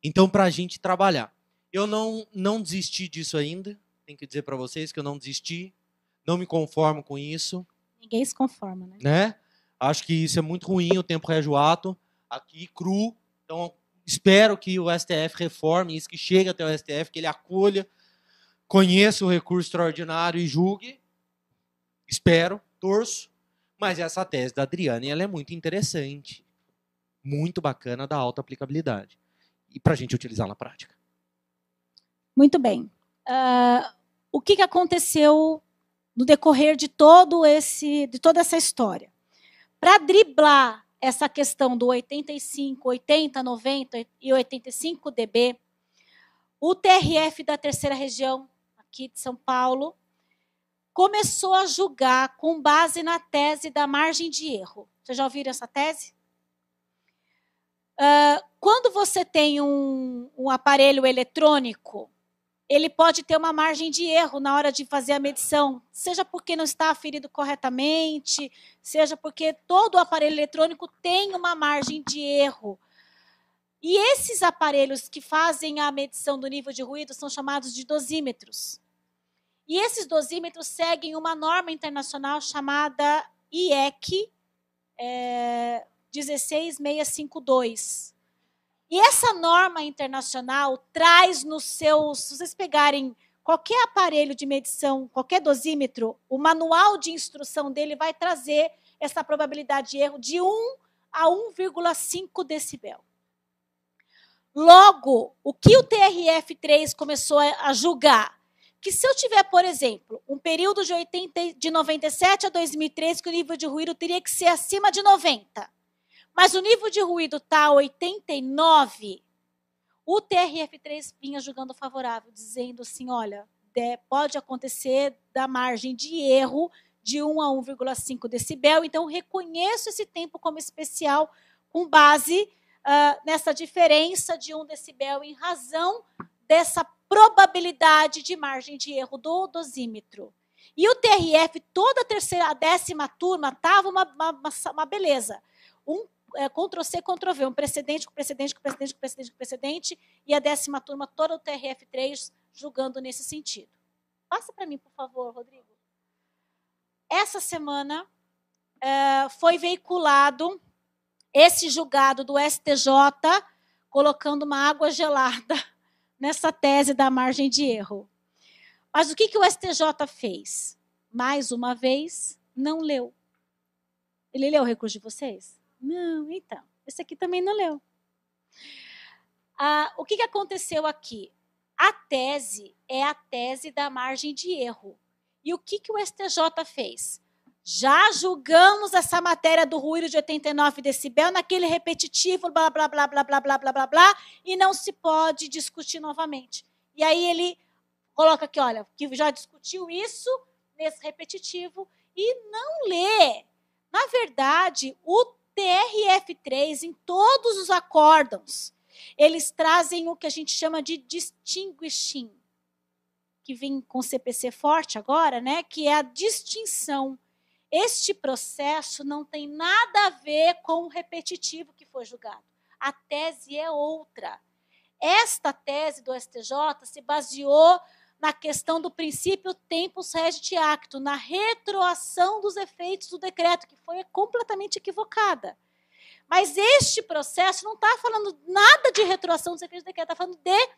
A: Então, para a gente trabalhar. Eu não desisti disso ainda. Tenho que dizer para vocês que eu não desisti. Não me conformo com isso.
B: Ninguém se conforma,
A: né? Acho que isso é muito ruim, o tempo rege o ato. Aqui, cru. Então, espero que o STF reforme isso, que chegue até o STF, que ele acolha, conheça o recurso extraordinário e julgue. Espero, torço. Mas essa tese da Adriane, ela é muito interessante. Muito bacana, da alta aplicabilidade. E para a gente utilizar na prática.
B: Muito bem. O que aconteceu no decorrer de toda essa história? Para driblar essa questão do 85, 80, 90 e 85 dB, o TRF da Terceira Região, aqui de São Paulo, começou a julgar com base na tese da margem de erro. Vocês já ouviram essa tese? Quando você tem um aparelho eletrônico, ele pode ter uma margem de erro na hora de fazer a medição, seja porque não está aferido corretamente, seja porque todo o aparelho eletrônico tem uma margem de erro. E esses aparelhos que fazem a medição do nível de ruído são chamados de dosímetros. E esses dosímetros seguem uma norma internacional chamada IEC 16652. E essa norma internacional traz nos seus, se vocês pegarem qualquer aparelho de medição, qualquer dosímetro, o manual de instrução dele vai trazer essa probabilidade de erro de 1 a 1,5 decibel. Logo, o que o TRF3 começou a julgar? Que se eu tiver, por exemplo, um período de 97 a 2003, que o nível de ruído teria que ser acima de 90, mas o nível de ruído está a 89, o TRF3 vinha julgando favorável, dizendo assim, olha, pode acontecer da margem de erro de 1 a 1,5 decibel, então reconheço esse tempo como especial com base nessa diferença de 1 decibel em razão dessa probabilidade de margem de erro do dosímetro. E o TRF, toda a 10ª turma, estava uma beleza. Ctrl+C, Ctrl+V, um precedente com precedente, com precedente, com precedente, com precedente, e a 10ª turma, toda o TRF3, julgando nesse sentido. Passa para mim, por favor, Rodrigo. Essa semana foi veiculado esse julgado do STJ, colocando uma água gelada nessa tese da margem de erro. Mas o que o STJ fez? Mais uma vez, não leu. Ele leu o recurso de vocês? Não, então. Esse aqui também não leu. O que aconteceu aqui? A tese é a tese da margem de erro. E o que o STJ fez? Já julgamos essa matéria do ruído de 89 decibel naquele repetitivo, blá, blá, blá, blá, blá, blá, blá, blá, blá, e não se pode discutir novamente. E aí ele coloca aqui, olha, que já discutiu isso nesse repetitivo e não lê. Na verdade, o TRF3, em todos os acórdãos, eles trazem o que a gente chama de distinguishing, que vem com CPC forte agora, né, que é a distinção Este processo não tem nada a ver com o repetitivo que foi julgado. A tese é outra. Esta tese do STJ se baseou na questão do princípio tempus regit acto, na retroação dos efeitos do decreto, que foi completamente equivocada. Mas este processo não está falando nada de retroação dos efeitos do decreto, está falando de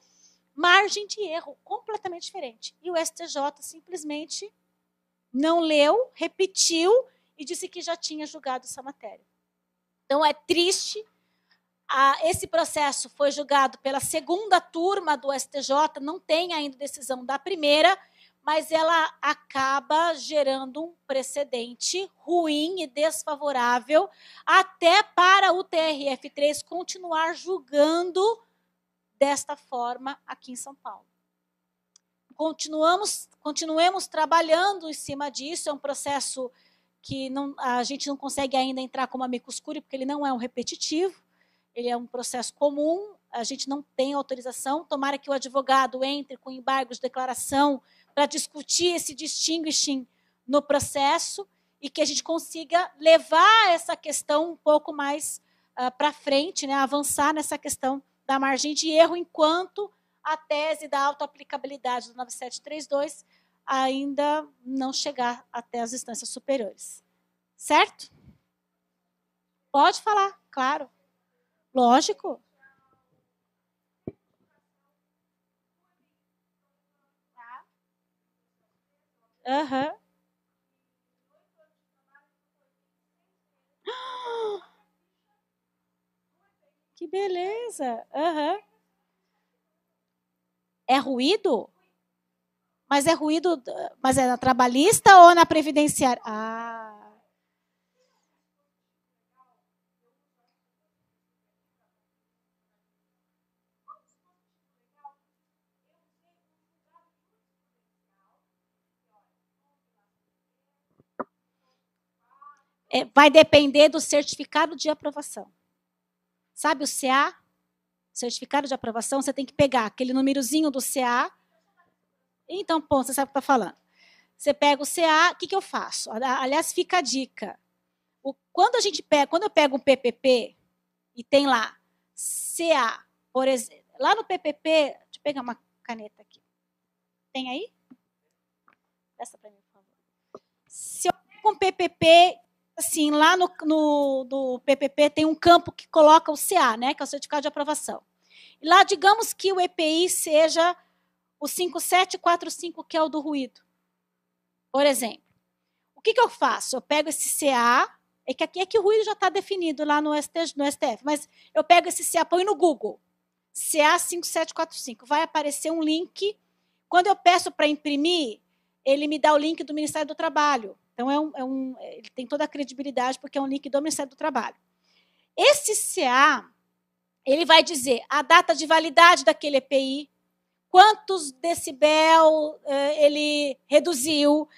B: margem de erro, completamente diferente. E o STJ simplesmente não leu, repetiu e disse que já tinha julgado essa matéria. Então, é triste. Esse processo foi julgado pela segunda turma do STJ, não tem ainda decisão da primeira, mas ela acaba gerando um precedente ruim e desfavorável até para o TRF3 continuar julgando desta forma aqui em São Paulo. Continuemos trabalhando em cima disso, é um processo que a gente não consegue ainda entrar como amicus curiae, porque ele não é um repetitivo, ele é um processo comum, a gente não tem autorização, tomara que o advogado entre com embargo de declaração para discutir esse distinguishing no processo e que a gente consiga levar essa questão um pouco mais para frente, né, avançar nessa questão da margem de erro, enquanto a tese da autoaplicabilidade do 9732 ainda não chegar até as instâncias superiores. Certo? Pode falar, claro. Lógico. Aham. Que beleza. Aham. É ruído? Mas é ruído, mas é na trabalhista ou na previdenciária? Vai depender do certificado de aprovação. Sabe o CA? Certificado de aprovação, você tem que pegar aquele númerozinho do CA. Então, ponto, você sabe o que está falando. Você pega o CA, o que eu faço? Aliás, fica a dica. Quando eu pego um PPP e tem lá CA, por exemplo, lá no PPP, deixa eu pegar uma caneta aqui. Tem aí? Essa para mim, por favor. Se eu pego um PPP, assim, lá no PPP tem um campo que coloca o CA, né, que é o certificado de aprovação. E lá, digamos que o EPI seja o 5745, que é o do ruído. Por exemplo. O que eu faço? Eu pego esse CA, é que o ruído já está definido lá no STF, mas eu pego esse CA, põe no Google, CA 5745, vai aparecer um link. Quando eu peço para imprimir, ele me dá o link do Ministério do Trabalho. Então, ele tem toda a credibilidade, porque é um link do Ministério do Trabalho. Esse CA, ele vai dizer a data de validade daquele EPI, quantos decibel ele reduziu,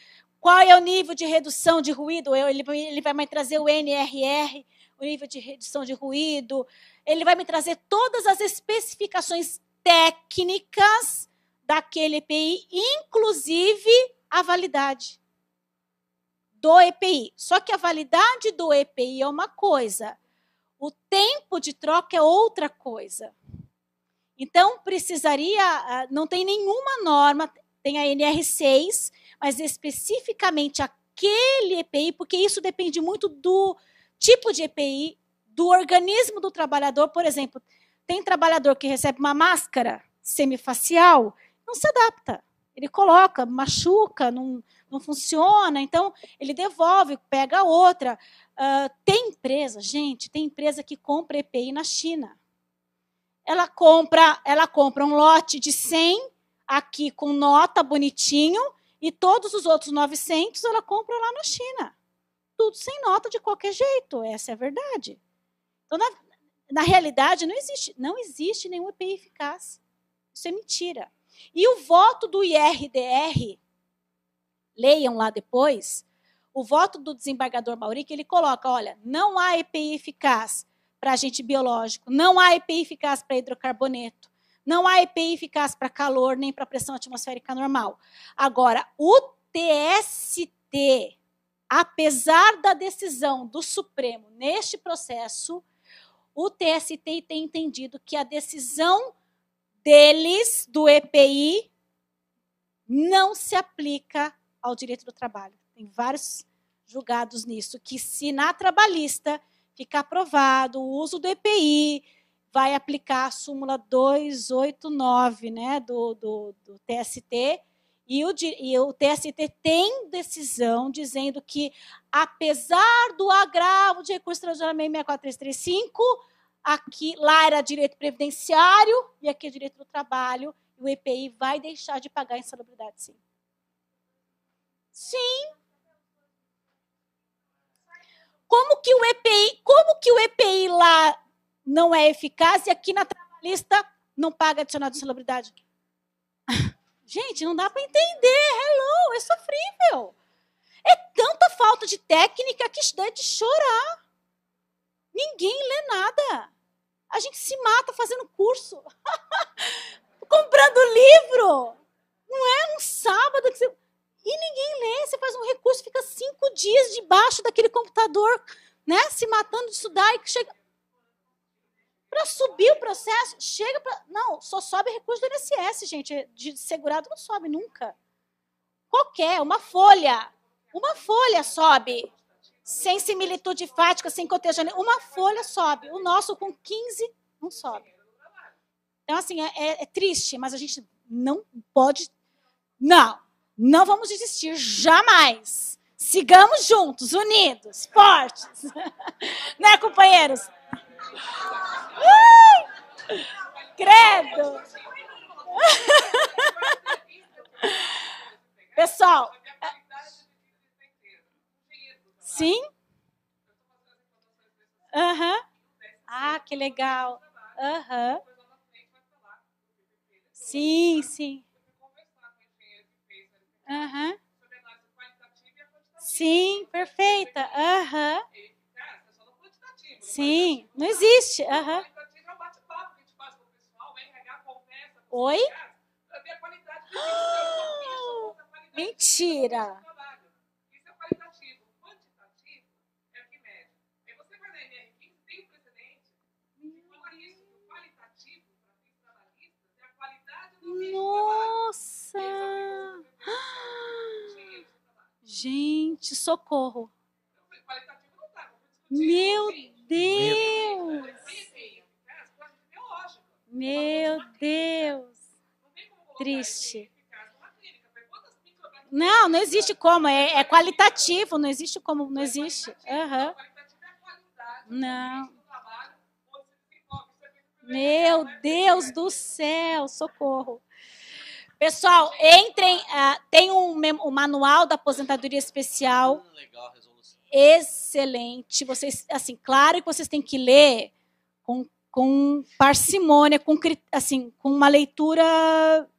B: qual é o nível de redução de ruído, ele vai me trazer o NRR, o nível de redução de ruído, ele vai me trazer todas as especificações técnicas daquele EPI, inclusive a validade do EPI. Só que a validade do EPI é uma coisa, o tempo de troca é outra coisa. Então, precisaria, não tem nenhuma norma, tem a NR6, mas especificamente aquele EPI, porque isso depende muito do tipo de EPI, do organismo do trabalhador. Por exemplo, tem trabalhador que recebe uma máscara semifacial, não se adapta. Ele coloca, machuca, não funciona, então ele devolve, pega outra. Tem empresa, gente, tem empresa que compra EPI na China. Ela compra um lote de 100 aqui com nota bonitinho e todos os outros 900 ela compra lá na China. Tudo sem nota de qualquer jeito, essa é a verdade. Então, na realidade, não existe nenhum EPI eficaz. Isso é mentira. E o voto do IRDR, leiam lá depois, o voto do desembargador Mauric, ele coloca, olha, não há EPI eficaz para agente biológico, não há EPI eficaz para hidrocarboneto, não há EPI eficaz para calor, nem para pressão atmosférica normal. Agora, o TST, apesar da decisão do Supremo neste processo, o TST tem entendido que a decisão deles, do EPI, não se aplica ao direito do trabalho. Tem vários julgados nisso, que se na trabalhista ficar aprovado o uso do EPI, vai aplicar a súmula 289, né, do TST, e o TST tem decisão dizendo que, apesar do agravo de recurso extraordinário 64335, aqui, lá era direito previdenciário e aqui é direito do trabalho, e o EPI vai deixar de pagar a insalubridade, sim. Sim. Como que o EPI lá não é eficaz e aqui na trabalhista não paga adicionado de insalubridade? Gente, não dá para entender. Hello, é sofrível. É tanta falta de técnica que dá de chorar. Ninguém lê nada. A gente se mata fazendo curso. Comprando livro. Não é um sábado que você... E ninguém lê. Você faz um recurso, fica 5 dias debaixo daquele computador, né, se matando de estudar e chega... Para subir o processo, chega para... Não, só sobe recurso do INSS, gente. De segurado não sobe nunca. Qualquer, uma folha. Uma folha sobe. Sem similitude fática, sem cotejante. Uma folha sobe. O nosso com 15 não sobe. Então, assim, é triste, mas a gente não pode... Não vamos desistir, jamais. Sigamos juntos, unidos, fortes. Né, companheiros? Credo! Pessoal, sim? Ah, que legal. Sim, sim. Sim, perfeita. Sim, não existe. Oi? Mentira.
C: Isso é qualitativo. Quantitativo é o que mede. Aí você vai na NR15, tem um precedente que fala isso, que o qualitativo para fins trabalhistas é a qualidade do ambiente de trabalho.
B: Nossa! Gente, socorro.
C: Qualitativo não está.
B: Meu Deus! Meu Deus! Triste. Não existe como. É qualitativo, não existe como. Não existe. Não. Meu Deus do céu, socorro. Pessoal, entrem. Tem um manual da aposentadoria especial.
A: Legal a resolução.
B: Excelente. Vocês, assim, claro que vocês têm que ler com parcimônia, com uma leitura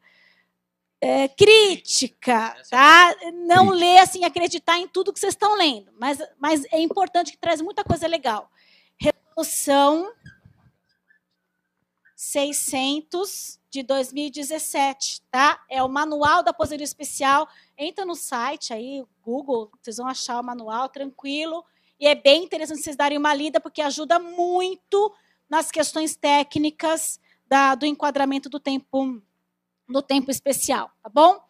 B: crítica, tá? Não ler assim, acreditar em tudo que vocês estão lendo, mas é importante que traz muita coisa legal. Resolução 600 de 2017, tá? É o manual da aposentadoria especial. Entra no site aí, Google, vocês vão achar o manual tranquilo. E é bem interessante vocês darem uma lida, porque ajuda muito nas questões técnicas do enquadramento do tempo especial, tá bom?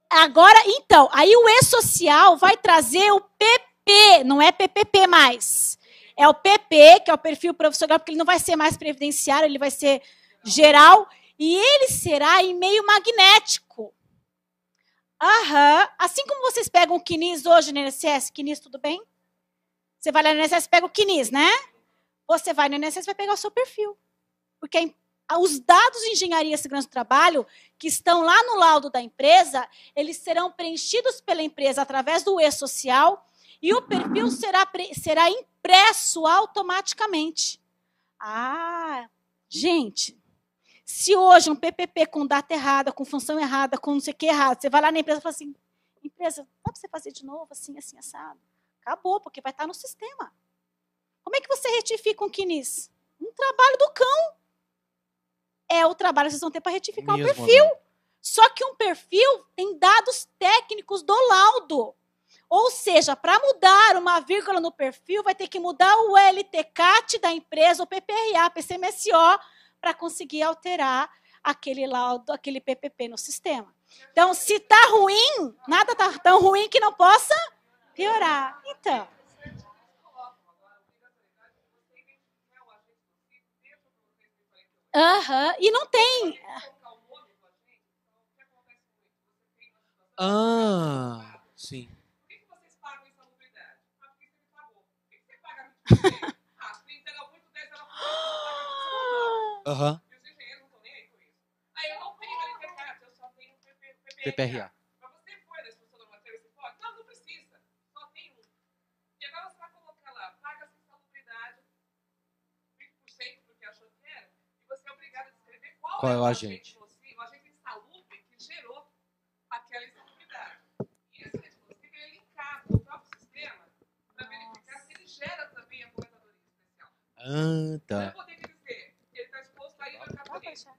B: Agora, então, aí o E-Social vai trazer o PP, não é PPP mais. É o PP, que é o perfil profissional, porque ele não vai ser mais previdenciário, ele vai ser geral, e ele será em meio magnético. Assim como vocês pegam o CNIS hoje no INSS, CNIS, tudo bem? Você vai lá no INSS e pega o CNIS, né? Você vai no INSS e vai pegar o seu perfil. Porque os dados de engenharia e segurança do trabalho, que estão lá no laudo da empresa, eles serão preenchidos pela empresa através do E-Social e o perfil será impresso automaticamente. Gente, se hoje um PPP com data errada, com função errada, com não sei o que errado, você vai lá na empresa e fala assim, empresa, dá para você fazer de novo, assim, assim, assado? Acabou, porque vai estar no sistema. Como é que você retifica um CNIS? Um trabalho do cão. É o trabalho que vocês vão ter para retificar o perfil. Só que um perfil tem dados técnicos do laudo. Ou seja, para mudar uma vírgula no perfil, vai ter que mudar o LTCAT da empresa, o PPRA, PCMSO, para conseguir alterar aquele laudo, aquele PPP no sistema. Então, se está ruim, nada está tão ruim que não possa piorar. Então, e não tem.
A: Ah, sim.
C: Por que vocês pagam insalubridade? Ah, porque você me pagou. Por que você paga 20%? Ah, se entregar 8,10 ela paga.
A: Aham.
C: E os engenheiros não estão nem aí com isso. Aí eu não tenho LTCAT, eu só tenho
A: PPRA.
C: Mas você foi na exposição normativa e você pode? Não, não precisa. Só tem um. E agora você vai colocar lá, paga-se insalubridade, 20% porque achou que era, e você é obrigado a descrever qual é o agente insalubre que gerou aquela insalubridade. E esse agente nocivo é linkado no próprio sistema para verificar se ele gera também a aposentadoria especial.
A: Ah, tá.
C: Eu vou ter que dizer que ele está exposto a hidrocarboneto.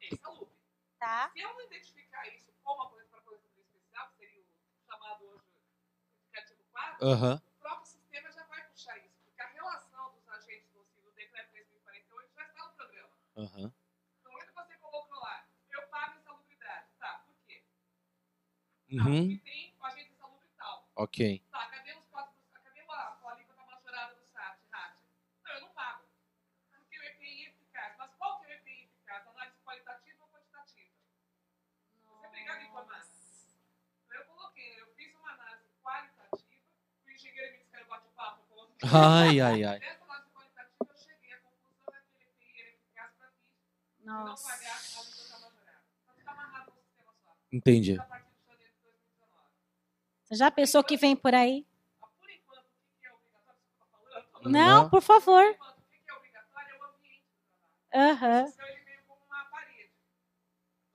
C: É insalubre.
B: Tá.
C: Se eu não identificar isso como aposentadoria especial, que seria o chamado hoje indicativo 4,
A: Aham.
C: o próprio sistema já vai puxar isso, porque a relação dos agentes nocivos do decreto 3048 já está no programa.
A: Aham.
C: Então, onde você colocou lá, eu pago insalubridade. Tá, por quê?
A: Uhum.
C: Porque tem o agente insalubre tal.
A: Ok.
C: Tá, cadê a alíquota majorada do RAT? Não, eu não pago. Porque o EPI é eficaz. Mas qual que é o EPI eficaz? Análise qualitativa ou quantitativa? Você é obrigado a informar. Então, eu fiz uma análise qualitativa, o engenheiro me disse que era bate-papo com outro.
A: Ai.
C: Dessa análise qualitativa, eu cheguei à conclusão de que o EPI era eficaz para mim não
B: Nossa.
C: pagar a alíquota majorada. Então, está amarrado no sistema só.
A: Entendi.
C: A partir de janeiro de 2019.
B: Você já pensou que vem por aí?
C: Por enquanto, o que é obrigatório? Você está falando?
B: Não, por favor.
C: Por enquanto, o que é obrigatório é o ambiente do trabalho. O seu ele veio como uma parede.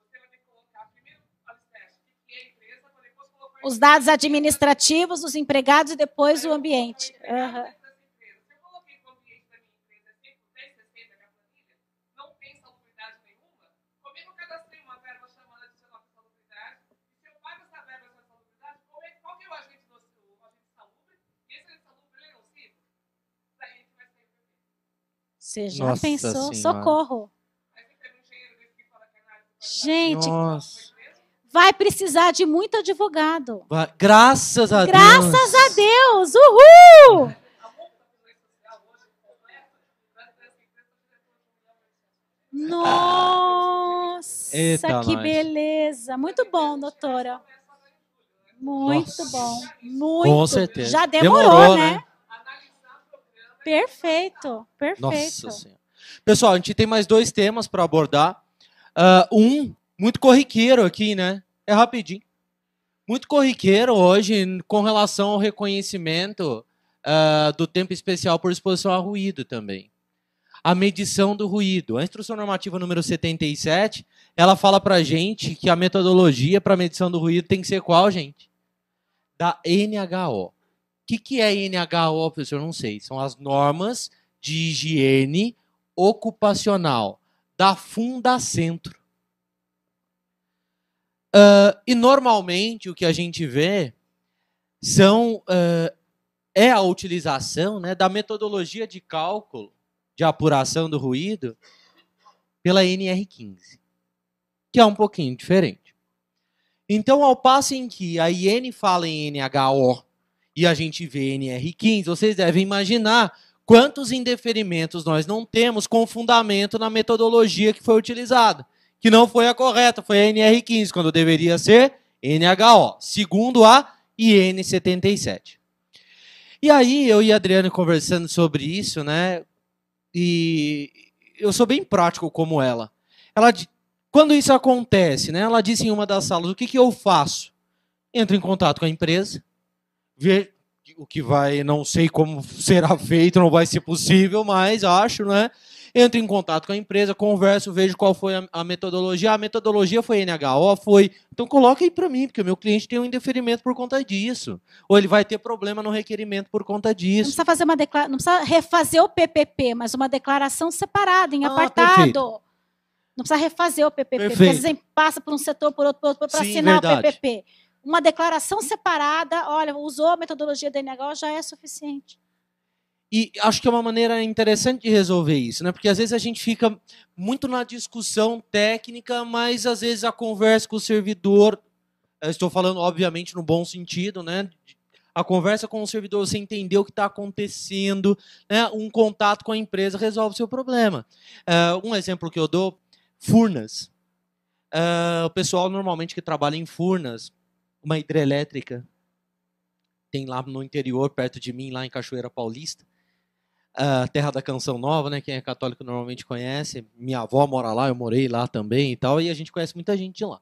C: Você vai ter que colocar primeiro o alicerce, o que é a empresa, para depois colocar
B: Os dados administrativos, os empregados e depois o ambiente.
C: Se eu coloquei que o ambiente da minha empresa é 1060 na planilha, não tem insalubridade nenhuma, como é que eu cadastrei uma verba chamada adicional de insalubridade? E se eu pago essa verba de insalubridade, qual que é o agente insalubre? E esse insalubre ele é nocivo? Daí que vai sair o PP.
B: Você já
A: Nossa
B: pensou?
A: Senhora.
B: Socorro.
C: Aí você pega um engenheiro desse que fala que é análise
B: Gente,
A: Nossa.
B: vai precisar de muito advogado.
A: Graças a Deus.
B: Graças a Deus! Uhul! Nossa,
A: Eita,
B: que
A: nós.
B: beleza. Muito bom, doutora. Muito
A: Nossa.
B: bom. Muito.
A: Com certeza.
B: Já demorou, né?
C: analisar o programa.
B: Perfeito, perfeito.
A: Nossa Senhora. Pessoal, a gente tem mais 2 temas para abordar. Muito corriqueiro aqui, né? É rapidinho. Muito corriqueiro hoje com relação ao reconhecimento do tempo especial por exposição a ruído também. A medição do ruído. A instrução normativa número 77, ela fala para a gente que a metodologia para medição do ruído tem que ser qual, gente? Da NHO. O que é NHO, professor? Não sei. São as normas de higiene ocupacional da Fundacentro. E normalmente o que a gente vê é a utilização, né, da metodologia de cálculo de apuração do ruído pela NR15, que é um pouquinho diferente. Então, ao passo em que a IN fala em NHO e a gente vê NR15, vocês devem imaginar quantos indeferimentos nós não temos com fundamento na metodologia que foi utilizada, que não foi a correta, foi a NR15, quando deveria ser NHO, segundo a IN 77. E aí, eu e a Adriane conversando sobre isso, né? E eu sou bem prático como ela. Quando isso acontece, né? Ela disse em uma das salas, o que eu faço? Entro em contato com a empresa, ver o que vai, não sei como será feito, não vai ser possível, mas acho, né? Entro em contato com a empresa, converso, vejo qual foi a metodologia. A metodologia foi NHO, foi... Então coloca aí para mim, porque o meu cliente tem um indeferimento por conta disso. Ou ele vai ter problema no requerimento por conta
B: Não
A: disso.
B: precisa fazer não precisa refazer o PPP, mas uma declaração separada, em apartado.
A: Perfeito.
B: Não precisa refazer o PPP, porque
A: Perfeito.
B: às vezes passa por um setor, por outro, para
A: Sim,
B: assinar
A: verdade.
B: o PPP. uma declaração separada, olha, usou a metodologia da NHO, já é suficiente.
A: E acho que é uma maneira interessante de resolver isso, né? Porque às vezes a gente fica muito na discussão técnica, mas às vezes a conversa com o servidor, eu estou falando obviamente no bom sentido, né? A conversa com o servidor, você entender o que está acontecendo, né? Um contato com a empresa resolve o seu problema. Um exemplo que eu dou, Furnas. O pessoal normalmente que trabalha em Furnas, uma hidrelétrica, tem lá no interior, perto de mim, lá em Cachoeira Paulista, terra da Canção Nova, né? Quem é católico normalmente conhece. Minha avó mora lá, eu morei lá também e tal, e a gente conhece muita gente de lá.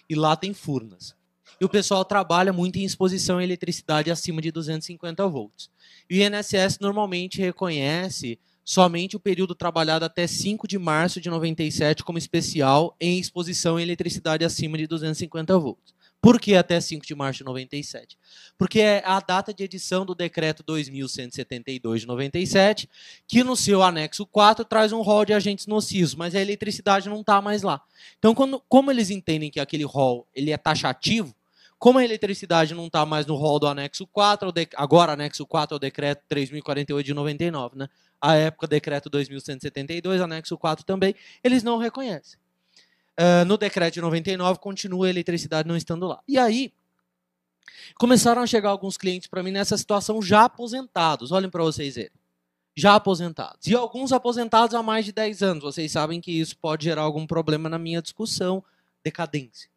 A: E lá tem Furnas. E o pessoal trabalha muito em exposição à eletricidade acima de 250 volts. E o INSS normalmente reconhece somente o período trabalhado até 5 de março de 97 como especial em exposição à eletricidade acima de 250 volts. Por que até 5 de março de 97? Porque é a data de edição do decreto 2172 de 97, que no seu anexo 4 traz um rol de agentes nocivos, mas a eletricidade não está mais lá. Então, como eles entendem que aquele rol ele é taxativo, como a eletricidade não está mais no rol do anexo 4, agora anexo 4 é o decreto 3048 de 99, né? A época, decreto 2172, anexo 4 também, eles não reconhecem. No decreto de 99, continua a eletricidade não estando lá. E aí, começaram a chegar alguns clientes para mim nessa situação já aposentados. Olhem para vocês verem. Já aposentados. E alguns aposentados há mais de 10 anos. Vocês sabem que isso pode gerar algum problema na minha discussão. Decadência.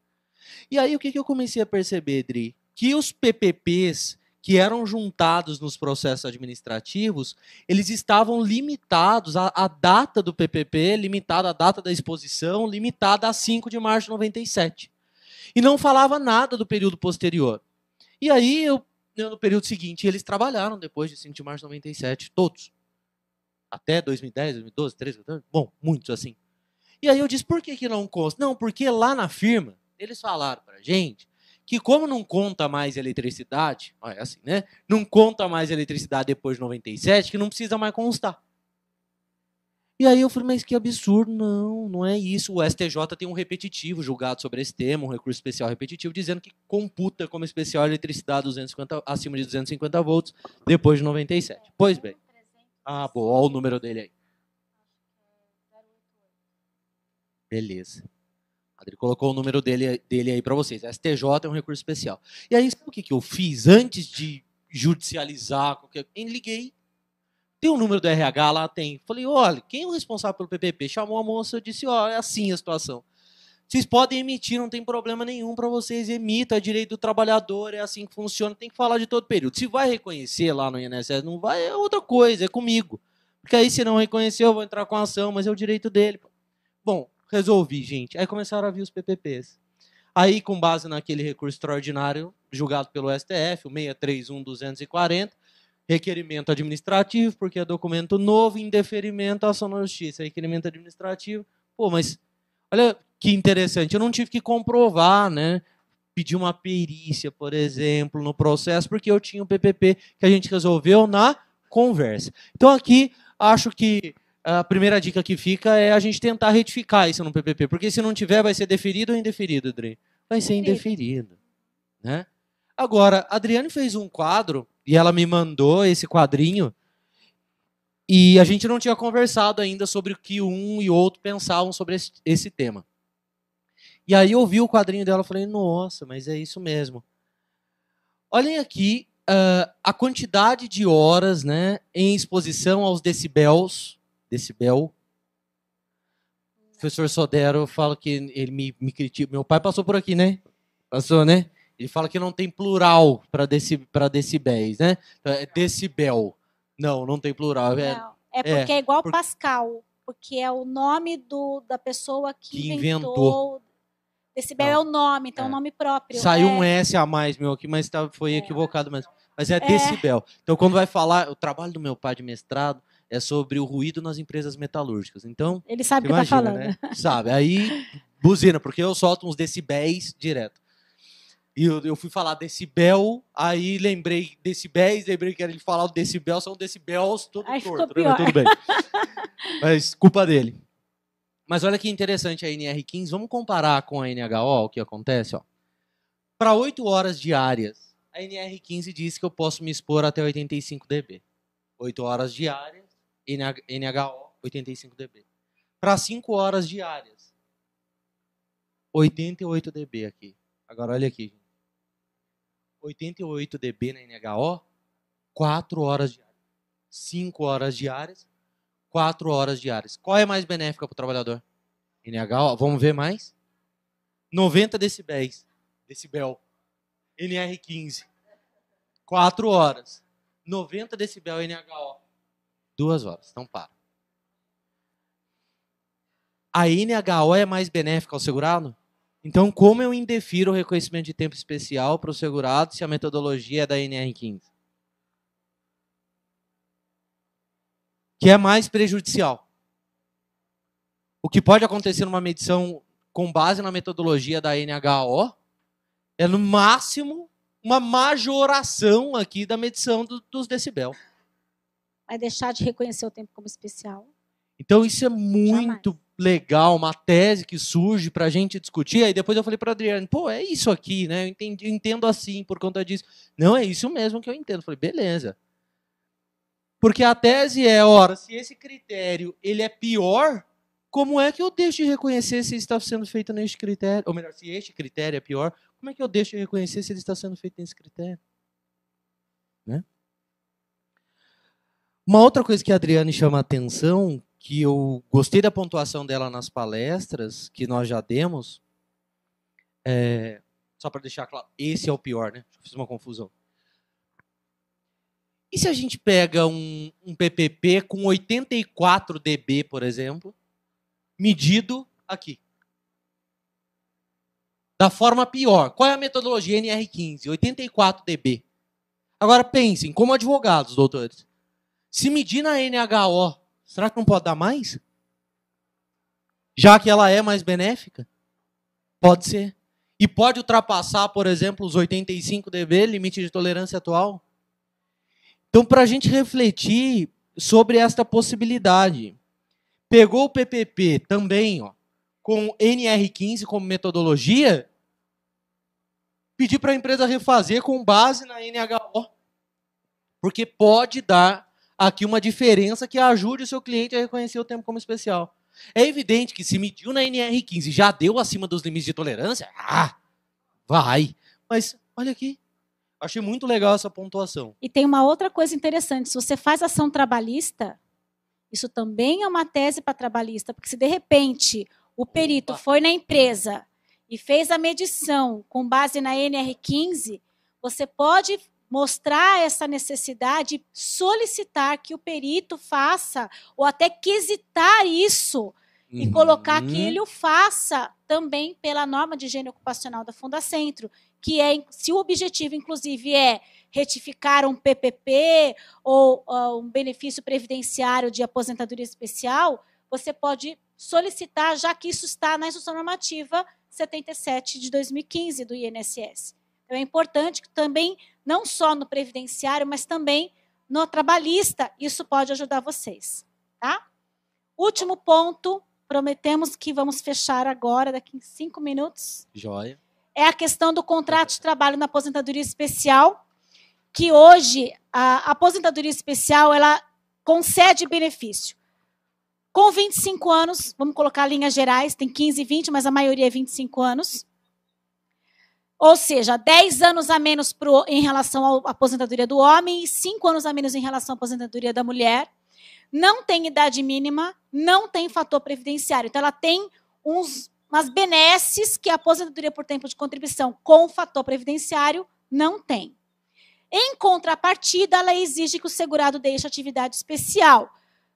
A: E aí, o que eu comecei a perceber, Dri? Que os PPPs que eram juntados nos processos administrativos, eles estavam limitados, a data do PPP, limitada a data da exposição, limitada a 5 de março de 97. E não falava nada do período posterior. E aí, no período seguinte, eles trabalharam depois de 5 de março de 97, todos. Até 2010, 2012, 2013, bom, muitos assim. E aí eu disse, por que não consta? Não, porque lá na firma, eles falaram pra gente que como não conta mais eletricidade, é assim, né? Não conta mais eletricidade depois de 97, que não precisa mais constar. E aí eu falei, mas que absurdo, não é isso. O STJ tem um repetitivo julgado sobre esse tema, um recurso especial repetitivo, dizendo que computa como especial a eletricidade 250, acima de 250 volts depois de 97. Pois bem. Bom, olha o número dele aí. Beleza. Ele colocou o número dele aí para vocês. STJ é um recurso especial. E aí, sabe o que eu fiz antes de judicializar? Liguei. Tem o número do RH lá? Tem. Falei, olha, quem é o responsável pelo PPP? Chamou a moça, eu disse, ó, é assim a situação. Vocês podem emitir, não tem problema nenhum para vocês. Emita, é direito do trabalhador, é assim que funciona. Tem que falar de todo período. Se vai reconhecer lá no INSS, não vai, é outra coisa, é comigo. Porque aí, se não reconhecer, eu vou entrar com a ação, mas é o direito dele. Bom, resolvi, gente. Aí começaram a vir os PPPs. Aí, com base naquele recurso extraordinário julgado pelo STF, o 631.240, requerimento administrativo, porque é documento novo, indeferimento à ação na justiça. Requerimento administrativo. Pô, mas olha que interessante, eu não tive que comprovar, né? Pedir uma perícia, por exemplo, no processo, porque eu tinha o PPP que a gente resolveu na conversa. Então, aqui, acho que a primeira dica que fica é a gente tentar retificar isso no PPP, porque se não tiver, vai ser deferido ou indeferido, Adri? Vai ser indeferido. Né? Agora, a Adriane fez um quadro, e ela me mandou esse quadrinho, e a gente não tinha conversado ainda sobre o que um e outro pensavam sobre esse tema. E aí eu vi o quadrinho dela e falei, nossa, mas é isso mesmo. Olhem aqui a quantidade de horas, né, em exposição aos decibel. O professor Sodero fala que ele me critica. Meu pai passou por aqui, né? Passou, né? Ele fala que não tem plural para decibéis, né? É decibel. Não tem plural.
B: Não, porque é igual Pascal, porque é o nome da pessoa que inventou. Decibel é o nome, então é um nome próprio.
A: Saiu um S a mais meu aqui, mas foi equivocado mesmo. Mas é decibel. Então, quando vai falar, o trabalho do meu pai de mestrado é sobre o ruído nas empresas metalúrgicas. Então,
B: ele sabe o que está falando.
A: Né? Sabe. Aí, buzina, porque eu solto uns decibéis direto. E eu fui falar decibel, aí lembrei decibéis, lembrei que era ele falar o decibel, são decibels todo torto. Né? Mas tudo bem. Mas culpa dele. Mas olha que interessante a NR15. Vamos comparar com a NHO, o que acontece. Ó. Para 8 horas diárias, a NR15 diz que eu posso me expor até 85 dB. 8 horas diárias, NHO, 85 dB. Para 5 horas diárias, 88 dB aqui. Agora olha aqui. 88 dB na NHO, 4 horas diárias. 5 horas diárias, 4 horas diárias. Qual é mais benéfica para o trabalhador? NHO, vamos ver mais? 90 decibéis. Decibel. NR15. 4 horas. 90 decibel NHO. 2 horas. Então para. A NHO é mais benéfica ao segurado? Então, como eu indefiro o reconhecimento de tempo especial para o segurado se a metodologia é da NR15? Que é mais prejudicial. O que pode acontecer numa medição com base na metodologia da NHO é, no máximo, uma majoração aqui da medição dos decibel.
B: Vai deixar de reconhecer o tempo como especial.
A: Então, isso é muito legal, uma tese que surge para a gente discutir. Aí depois eu falei para a Adriane, pô, é isso aqui, né? Eu entendo assim por conta disso. Não, é isso mesmo que eu entendo. Eu falei, beleza. Porque a tese é, ora, se esse critério ele é pior, como é que eu deixo de reconhecer se ele está sendo feito neste critério? Ou melhor, se este critério é pior, como é que eu deixo de reconhecer se ele está sendo feito nesse critério? Né? Uma outra coisa que a Adriane chama a atenção, que eu gostei da pontuação dela nas palestras, que nós já demos, só para deixar claro, esse é o pior, né? Eu fiz uma confusão. E se a gente pega um PPP com 84 dB, por exemplo, medido aqui? Da forma pior. Qual é a metodologia NR15? 84 dB. Agora pensem, como advogados, doutores, se medir na NHO, será que não pode dar mais? Já que ela é mais benéfica? Pode ser. E pode ultrapassar, por exemplo, os 85 dB, limite de tolerância atual? Então, para a gente refletir sobre esta possibilidade, pegou o PPP também, ó, com NR15 como metodologia, pedir para a empresa refazer com base na NHO. Porque pode dar aqui uma diferença que ajude o seu cliente a reconhecer o tempo como especial. É evidente que se mediu na NR15 já deu acima dos limites de tolerância, vai. Mas, olha aqui, achei muito legal essa pontuação.
B: E tem uma outra coisa interessante, se você faz ação trabalhista, isso também é uma tese para trabalhista, porque se de repente o perito foi na empresa e fez a medição com base na NR15, você pode mostrar essa necessidade, solicitar que o perito faça, ou até quisitar isso, e colocar que ele o faça também pela norma de higiene ocupacional da Fundacentro, que é, se o objetivo, inclusive, é retificar um PPP ou um benefício previdenciário de aposentadoria especial, você pode solicitar, já que isso está na Instrução Normativa 77 de 2015 do INSS. Então, é importante que também, não só no previdenciário, mas também no trabalhista, isso pode ajudar vocês. Tá? Último ponto, prometemos que vamos fechar agora, daqui 5 minutos.
A: Joia.
B: É a questão do contrato de trabalho na aposentadoria especial, que hoje a aposentadoria especial ela concede benefício. Com 25 anos, vamos colocar linhas gerais, tem 15 e 20, mas a maioria é 25 anos. Ou seja, 10 anos a menos em relação à aposentadoria do homem e 5 anos a menos em relação à aposentadoria da mulher. Não tem idade mínima, não tem fator previdenciário. Então, ela tem umas benesses que a aposentadoria por tempo de contribuição com fator previdenciário não tem. Em contrapartida, ela exige que o segurado deixe atividade especial.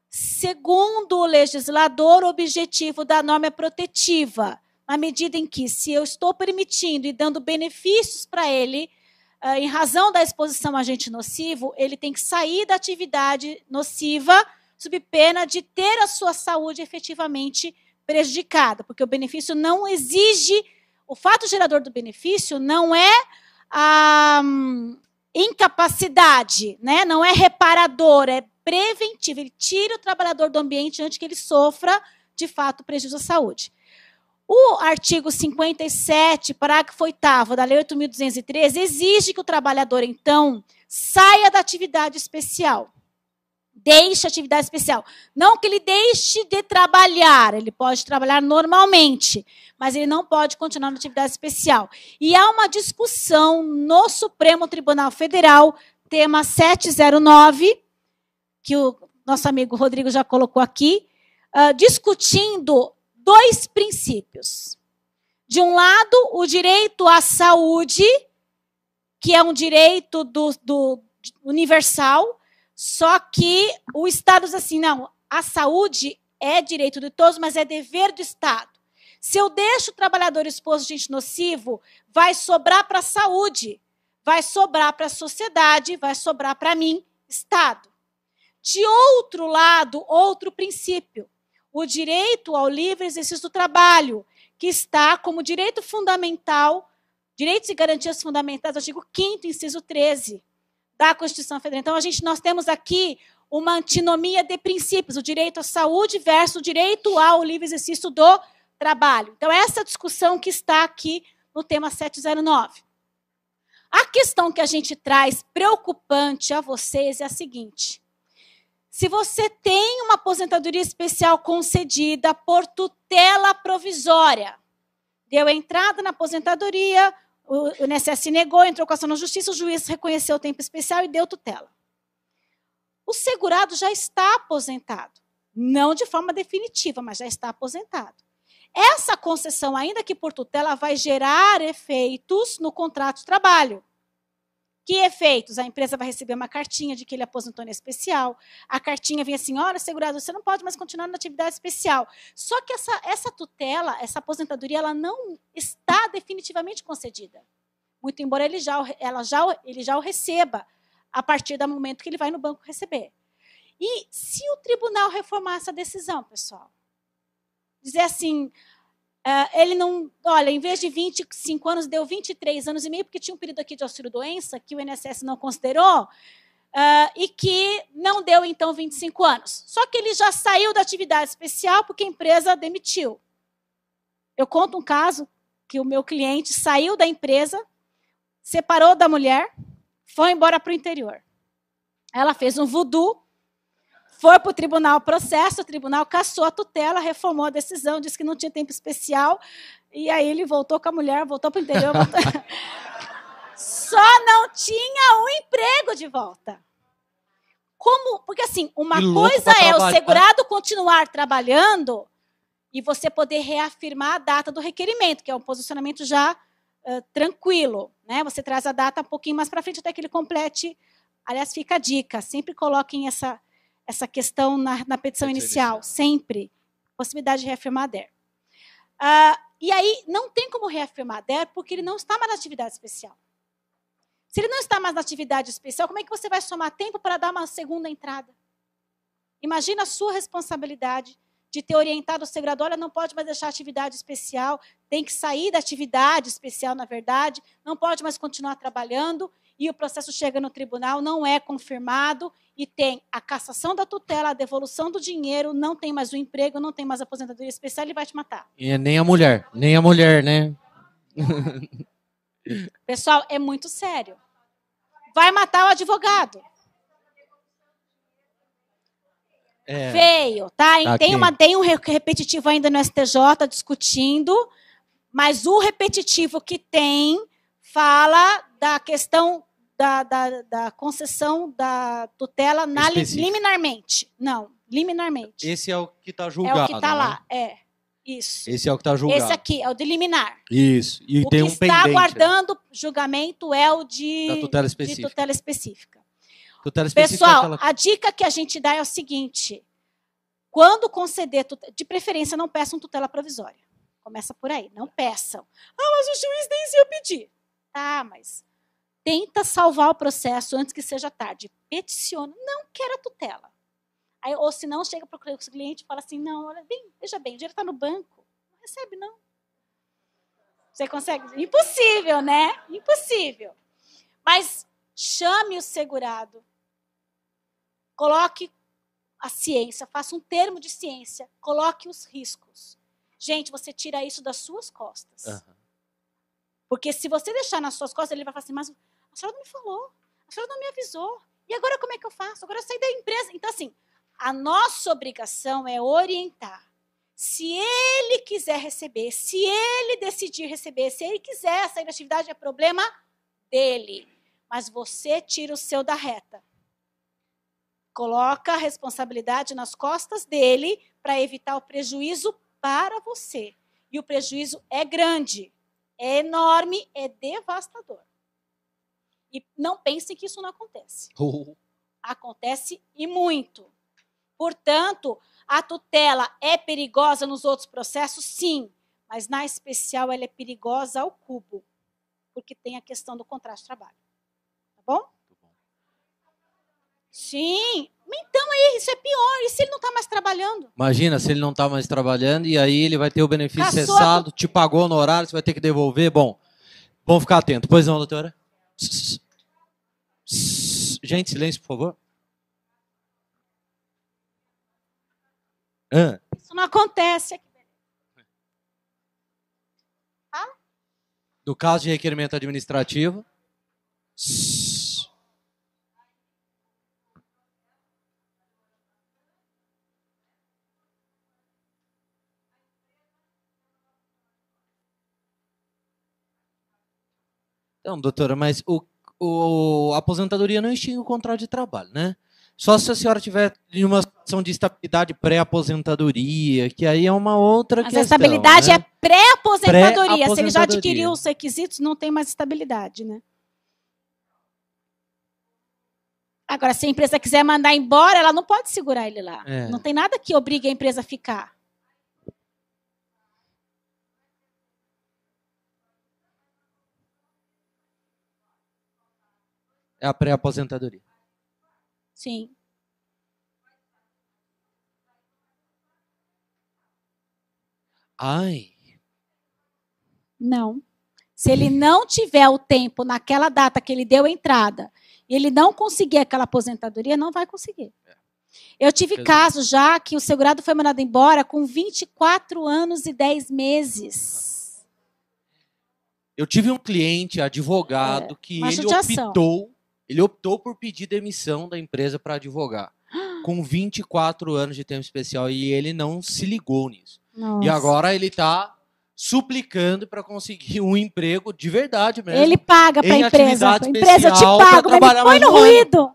B: Segundo o legislador, o objetivo da norma é protetiva, na medida em que, se eu estou permitindo e dando benefícios para ele, em razão da exposição a agente nocivo, ele tem que sair da atividade nociva, sob pena de ter a sua saúde efetivamente prejudicada, porque o benefício não exige, o fato gerador do benefício não é a incapacidade, né? Não é reparador, é preventivo, ele tira o trabalhador do ambiente antes que ele sofra, de fato, prejuízo à saúde. O artigo 57, parágrafo 8º da Lei 8.213, exige que o trabalhador, então, saia da atividade especial. Deixe a atividade especial. Não que ele deixe de trabalhar, ele pode trabalhar normalmente, mas ele não pode continuar na atividade especial. E há uma discussão no Supremo Tribunal Federal, tema 709, que o nosso amigo Rodrigo já colocou aqui, discutindo 2 princípios. De um lado, o direito à saúde, que é um direito universal, só que o Estado diz assim, não, a saúde é direito de todos, mas é dever do Estado. Se eu deixo o trabalhador exposto a agente nocivo, vai sobrar para a saúde, vai sobrar para a sociedade, vai sobrar para mim, Estado. De outro lado, outro princípio, o direito ao livre exercício do trabalho, que está como direito fundamental, direitos e garantias fundamentais, artigo 5º, inciso 13, da Constituição Federal. Então, nós temos aqui uma antinomia de princípios, o direito à saúde versus o direito ao livre exercício do trabalho. Então, essa discussão que está aqui no tema 709. A questão que a gente traz preocupante a vocês é a seguinte: se você tem uma aposentadoria especial concedida por tutela provisória, deu entrada na aposentadoria, o INSS negou, entrou com ação na justiça, o juiz reconheceu o tempo especial e deu tutela. O segurado já está aposentado. Não de forma definitiva, mas já está aposentado. Essa concessão, ainda que por tutela, vai gerar efeitos no contrato de trabalho. Que efeitos? A empresa vai receber uma cartinha de que ele aposentou na especial. A cartinha vem assim, olha, segurado, você não pode mais continuar na atividade especial. Só que essa tutela, essa aposentadoria, ela não está definitivamente concedida. Muito embora ele já o receba a partir do momento que ele vai no banco receber. E se o tribunal reformar essa decisão, pessoal? Dizer assim, ele não, olha, em vez de 25 anos, deu 23 anos e meio, porque tinha um período aqui de auxílio-doença que o INSS não considerou, e que não deu, então, 25 anos. Só que ele já saiu da atividade especial porque a empresa demitiu. Eu conto um caso que o meu cliente saiu da empresa, separou da mulher, foi embora para o interior. Ela fez um voodoo, foi para o tribunal processo, o tribunal cassou a tutela, reformou a decisão, disse que não tinha tempo especial, e aí ele voltou com a mulher, voltou para o interior. Só não tinha o emprego de volta. Como? Porque assim, uma coisa é o segurado continuar trabalhando e você poder reafirmar a data do requerimento, que é um posicionamento já tranquilo, né? Você traz a data um pouquinho mais para frente até que ele complete. Aliás, fica a dica, sempre coloquem essa questão na petição inicial, sempre. Possibilidade de reafirmar a DER. E aí, não tem como reafirmar a DER porque ele não está mais na atividade especial. Se ele não está mais na atividade especial, como é que você vai somar tempo para dar uma segunda entrada? Imagina a sua responsabilidade de ter orientado o segurador, olha, não pode mais deixar a atividade especial, tem que sair da atividade especial, na verdade, não pode mais continuar trabalhando, e o processo chega no tribunal, não é confirmado, e tem a cassação da tutela, a devolução do dinheiro, não tem mais o emprego, não tem mais a aposentadoria especial, ele vai te matar.
A: E nem a mulher, né?
B: Pessoal, é muito sério. Vai matar o advogado. Veio, tá? E tem um repetitivo ainda no STJ discutindo, mas o repetitivo que tem fala da questão da concessão da tutela liminarmente. Não, liminarmente.
A: Esse é o que está julgado.
B: É o que está lá,
A: né?
B: Isso.
A: Esse é o que está julgado.
B: Esse aqui é o de liminar.
A: Isso. E tem um pendente. O que
B: está aguardando julgamento é o
A: da tutela específica.
B: De tutela específica.
A: Tutela específica.
B: Pessoal, a dica que a gente dá é o seguinte: quando conceder, de preferência, não peçam tutela provisória. Começa por aí, não peçam. Mas o juiz nem se eu pedir. Tá, mas tenta salvar o processo antes que seja tarde. Peticiona, não quero a tutela. Aí, ou se não, chega para o cliente e fala assim, não, olha bem, veja bem, o dinheiro está no banco. Não recebe, não. Você consegue? Impossível, né? Impossível. Mas chame o segurado. Coloque a ciência, faça um termo de ciência, coloque os riscos. Gente, você tira isso das suas costas.
A: Aham.
B: Porque se você deixar nas suas costas, ele vai falar assim, mas a senhora não me falou, a senhora não me avisou. E agora como é que eu faço? Agora eu saí da empresa. Então, assim, a nossa obrigação é orientar. Se ele quiser receber, se ele decidir receber, se ele quiser sair da atividade, é problema dele. Mas você tira o seu da reta. Coloca a responsabilidade nas costas dele para evitar o prejuízo para você. E o prejuízo é grande, é enorme, é devastador. E não pense que isso não acontece. Acontece e muito. Portanto, a tutela é perigosa nos outros processos? Sim. Mas, na especial, ela é perigosa ao cubo. Porque tem a questão do contrato de trabalho. Tá bom? Sim. Então, aí, isso é pior. E se ele não está mais trabalhando?
A: Imagina se ele não está mais trabalhando e aí ele vai ter o benefício
B: Caçou
A: cessado, te pagou no horário, você vai ter que devolver. Bom, vamos ficar atento. Pois não, doutora? Gente, silêncio, por favor.
B: Isso não acontece.
A: No caso de requerimento administrativo. Então, doutora, mas a aposentadoria não extingue o contrato de trabalho, né? Só se a senhora tiver em uma situação de estabilidade pré-aposentadoria, que aí é uma outra
B: Mas
A: questão.
B: a estabilidade, né, é pré-aposentadoria. Se ele já
A: Pré-aposentadoria.
B: adquiriu os requisitos, não tem mais estabilidade, né? Agora, se a empresa quiser mandar embora, ela não pode segurar ele lá.
A: É.
B: Não tem nada que obrigue a empresa a ficar.
A: É a pré-aposentadoria.
B: Sim.
A: Ai.
B: Não. Se ele não tiver o tempo naquela data que ele deu entrada e ele não conseguir aquela aposentadoria, não vai conseguir. Eu tive casos já que o segurado foi mandado embora com 24 anos e 10 meses.
A: Eu tive um cliente, advogado, que
B: uma judiação.
A: ele optou por pedir demissão da empresa para advogar. Com 24 anos de tempo especial e ele não se ligou nisso.
B: Nossa.
A: E agora ele está suplicando para conseguir um emprego de verdade mesmo.
B: Ele paga para a
A: em
B: empresa.
A: atividade
B: Empresa, eu te
A: especial pra
B: pago, mas me
A: trabalhar
B: põe
A: mais
B: no
A: um ano.
B: ruído.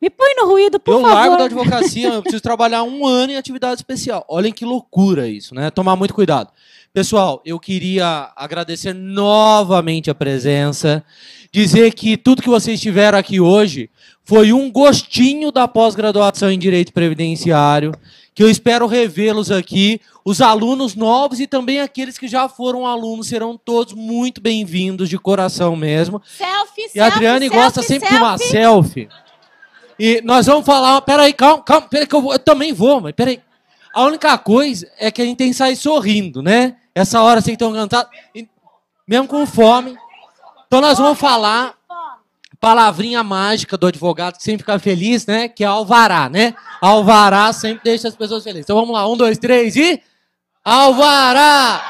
B: Me põe no ruído, por
A: Eu
B: favor.
A: largo da advocacia, eu preciso trabalhar 1 ano em atividade especial. Olhem que loucura isso, né? Tomar muito cuidado. Pessoal, eu queria agradecer novamente a presença, dizer que tudo que vocês tiveram aqui hoje foi um gostinho da pós-graduação em Direito Previdenciário, que eu espero revê-los aqui. Os alunos novos e também aqueles que já foram alunos serão todos muito bem-vindos, de coração mesmo.
B: Selfie,
A: E a Adriane gosta sempre de uma selfie. E nós vamos falar... Peraí, calma, peraí que eu também vou, mas peraí. A única coisa é que a gente tem que sair sorrindo, né? Essa hora sem tão cansado, mesmo com fome. Então nós vamos falar palavrinha mágica do advogado, que sempre fica feliz, né? Que é alvará, né? Alvará sempre deixa as pessoas felizes. Então vamos lá, 1, 2, 3 e... Alvará!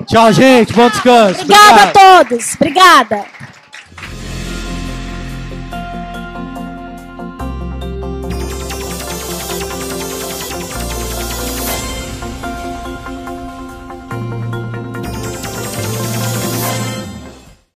A: Tchau, gente. Bom descanso.
B: Obrigada a todos. Obrigada.